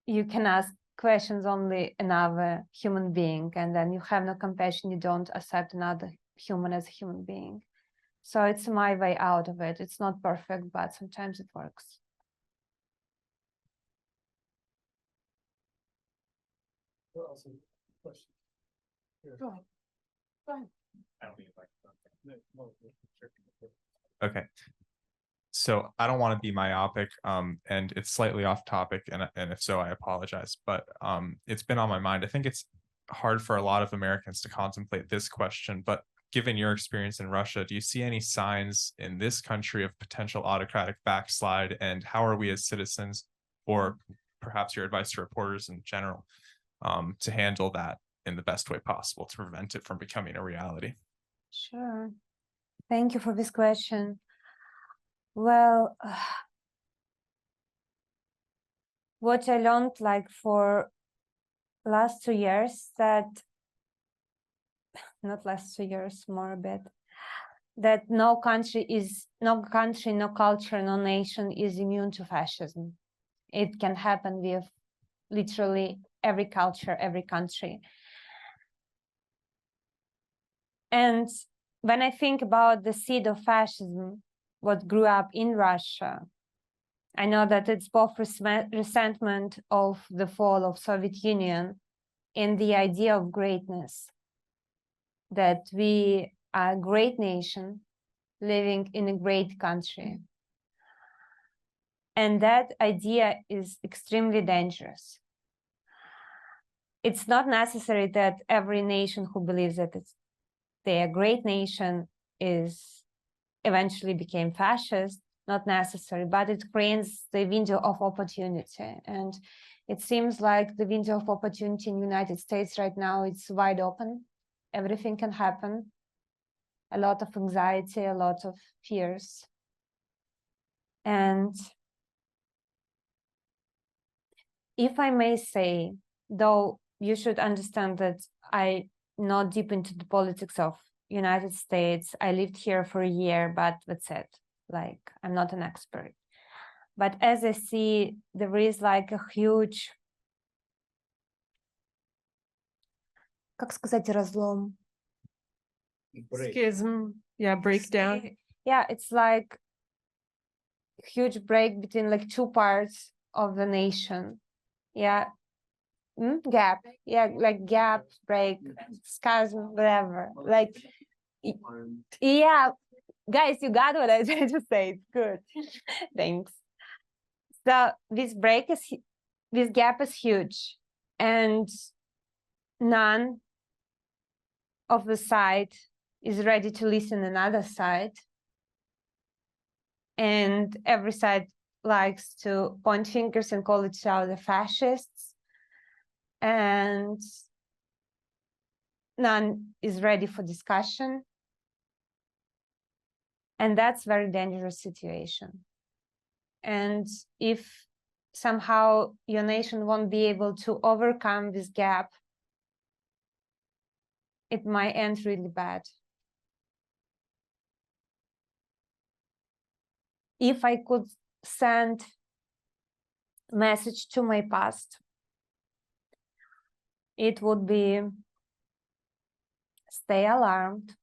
you can ask questions only another human being, and then you have no compassion, you don't accept another human as a human being. So it's my way out of it. It's not perfect, but sometimes it works. Go ahead. Go ahead. Okay. So I don't want to be myopic, and it's slightly off topic, and if so, I apologize. But it's been on my mind. I think it's hard for a lot of Americans to contemplate this question, but given your experience in Russia, do you see any signs in this country of potential autocratic backslide, and how are we as citizens, or perhaps your advice to reporters in general, to handle that in the best way possible to prevent it from becoming a reality? Sure. Thank you for this question. Well, what I learned like for last 2 years, that not last 2 years, more a bit, that no country, no culture, no nation is immune to fascism. It can happen with literally every culture, every country. And when I think about the seed of fascism, what grew up in Russia, I know that it's both resentment of the fall of Soviet Union and the idea of greatness, that we are a great nation living in a great country. And that idea is extremely dangerous. It's not necessary that every nation who believes that they're a great nation is eventually became fascist, not necessary, but it creates the window of opportunity. And it seems like the window of opportunity in the United States right now, it's wide open. Everything can happen. A lot of anxiety, a lot of fears. And if I may say, though you should understand that I'm not deep into the politics of United States. I lived here for a year, but that's it. Like, I'm not an expert. But as I see, there is like a huge, как сказать, разлом? Schism, yeah, breakdown. Yeah, it's like a huge break between like two parts of the nation. Yeah. Gap. Yeah, like gap, break, schism, whatever. Like, yeah, guys, you got what I tried to say. Good. Thanks. So this gap is huge, and none of the side is ready to listen another side. And every side likes to point fingers and call each other fascists. And none is ready for discussion. And that's a very dangerous situation. And if somehow your nation won't be able to overcome this gap, it might end really bad. If I could send a message to my past, it would be stay alarmed,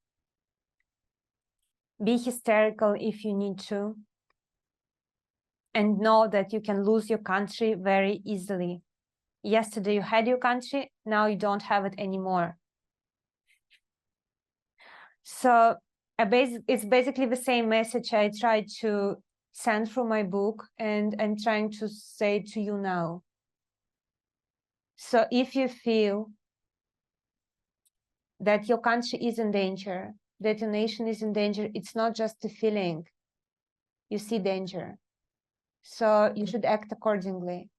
be hysterical if you need to, and know that you can lose your country very easily. Yesterday you had your country, now you don't have it anymore. So it's basically the same message I tried to send through my book, and I'm trying to say to you now. So if you feel that your country is in danger, that your nation is in danger, it's not just a feeling. You see danger. So you should act accordingly.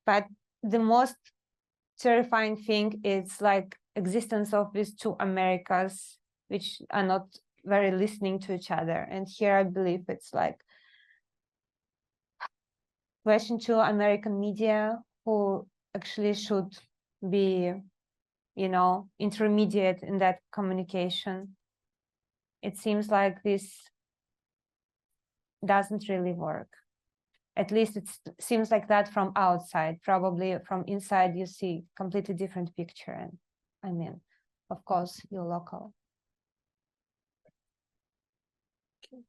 But the most terrifying thing is like existence of these two Americas, which are not very listening to each other. And here I believe it's like question to American media who actually should be, you know, intermediate in that communication. It seems like this doesn't really work. At least it seems like that from outside. Probably from inside you see completely different picture. And I mean, of course, you're local. Okay.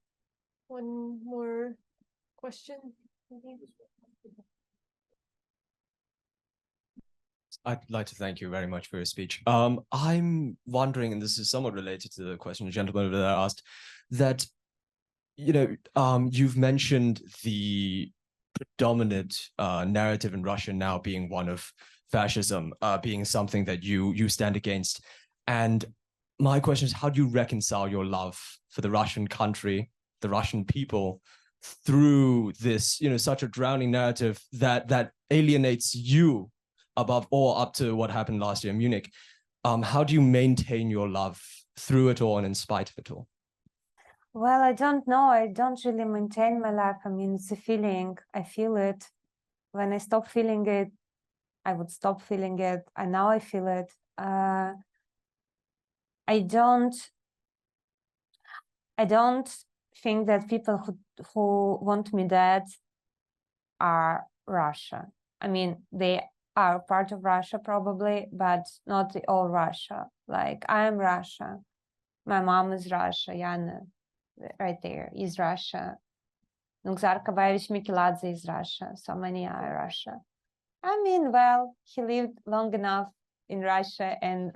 One more question. I'd like to thank you very much for your speech. I'm wondering, and this is somewhat related to the question the gentleman over there asked, that, you know, you've mentioned the predominant narrative in Russia now being one of fascism, being something that you stand against. And my question is, how do you reconcile your love for the Russian country, the Russian people, through this, you know, such a drowning narrative that alienates you above all, up to what happened last year in Munich? How do you maintain your love through it all and in spite of it all? Well, I don't know. I don't really maintain my love. I mean, it's a feeling. I feel it. When I stop feeling it, I would stop feeling it. And now I feel it. I don't I don't think that people who want me dead are Russia. I mean, they are part of Russia probably, but not all Russia. Like, I am Russia. My mom is Russia. Yana, right there, is Russia. Nugzar Kabayevich Mikiladze is Russia. So many are Russia. I mean, well, he lived long enough in Russia and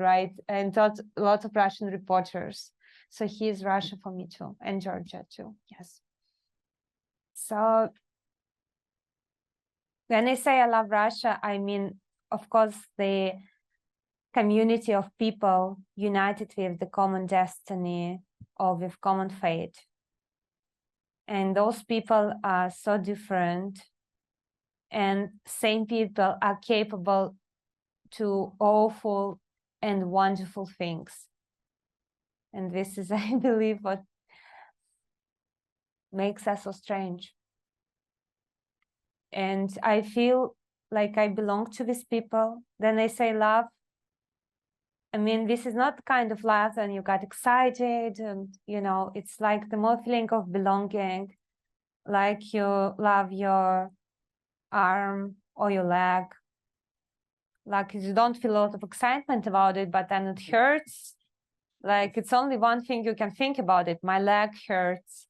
taught a lot of Russian reporters. So he is Russia for me too, and Georgia too, yes. So when I say I love Russia, I mean, of course, the community of people united with the common destiny or with common fate. And those people are so different, and same people are capable to awful and wonderful things. And this is, I believe, what makes us so strange. And I feel like I belong to these people. Then I say love. I mean, this is not the kind of love when you got excited and, you know, it's like the more feeling of belonging, like you love your arm or your leg. Like you don't feel a lot of excitement about it, but then it hurts. Like it's only one thing you can think about it. My leg hurts.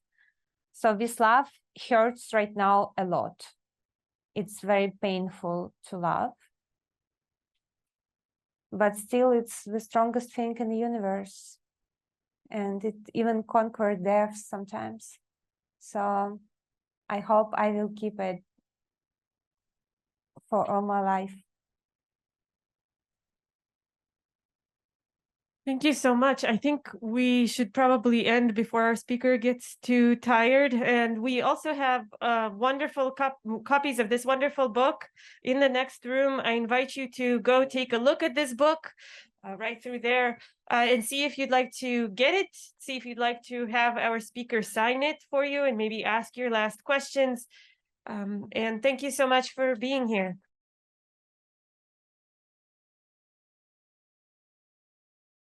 So this love hurts right now a lot. It's very painful to love. But still, it's the strongest thing in the universe. And it even conquered death sometimes. So I hope I will keep it for all my life. Thank you so much. I think we should probably end before our speaker gets too tired. And we also have wonderful copies of this wonderful book in the next room. I invite you to go take a look at this book right through there and see if you'd like to get it, see if you'd like to have our speaker sign it for you and maybe ask your last questions. And thank you so much for being here.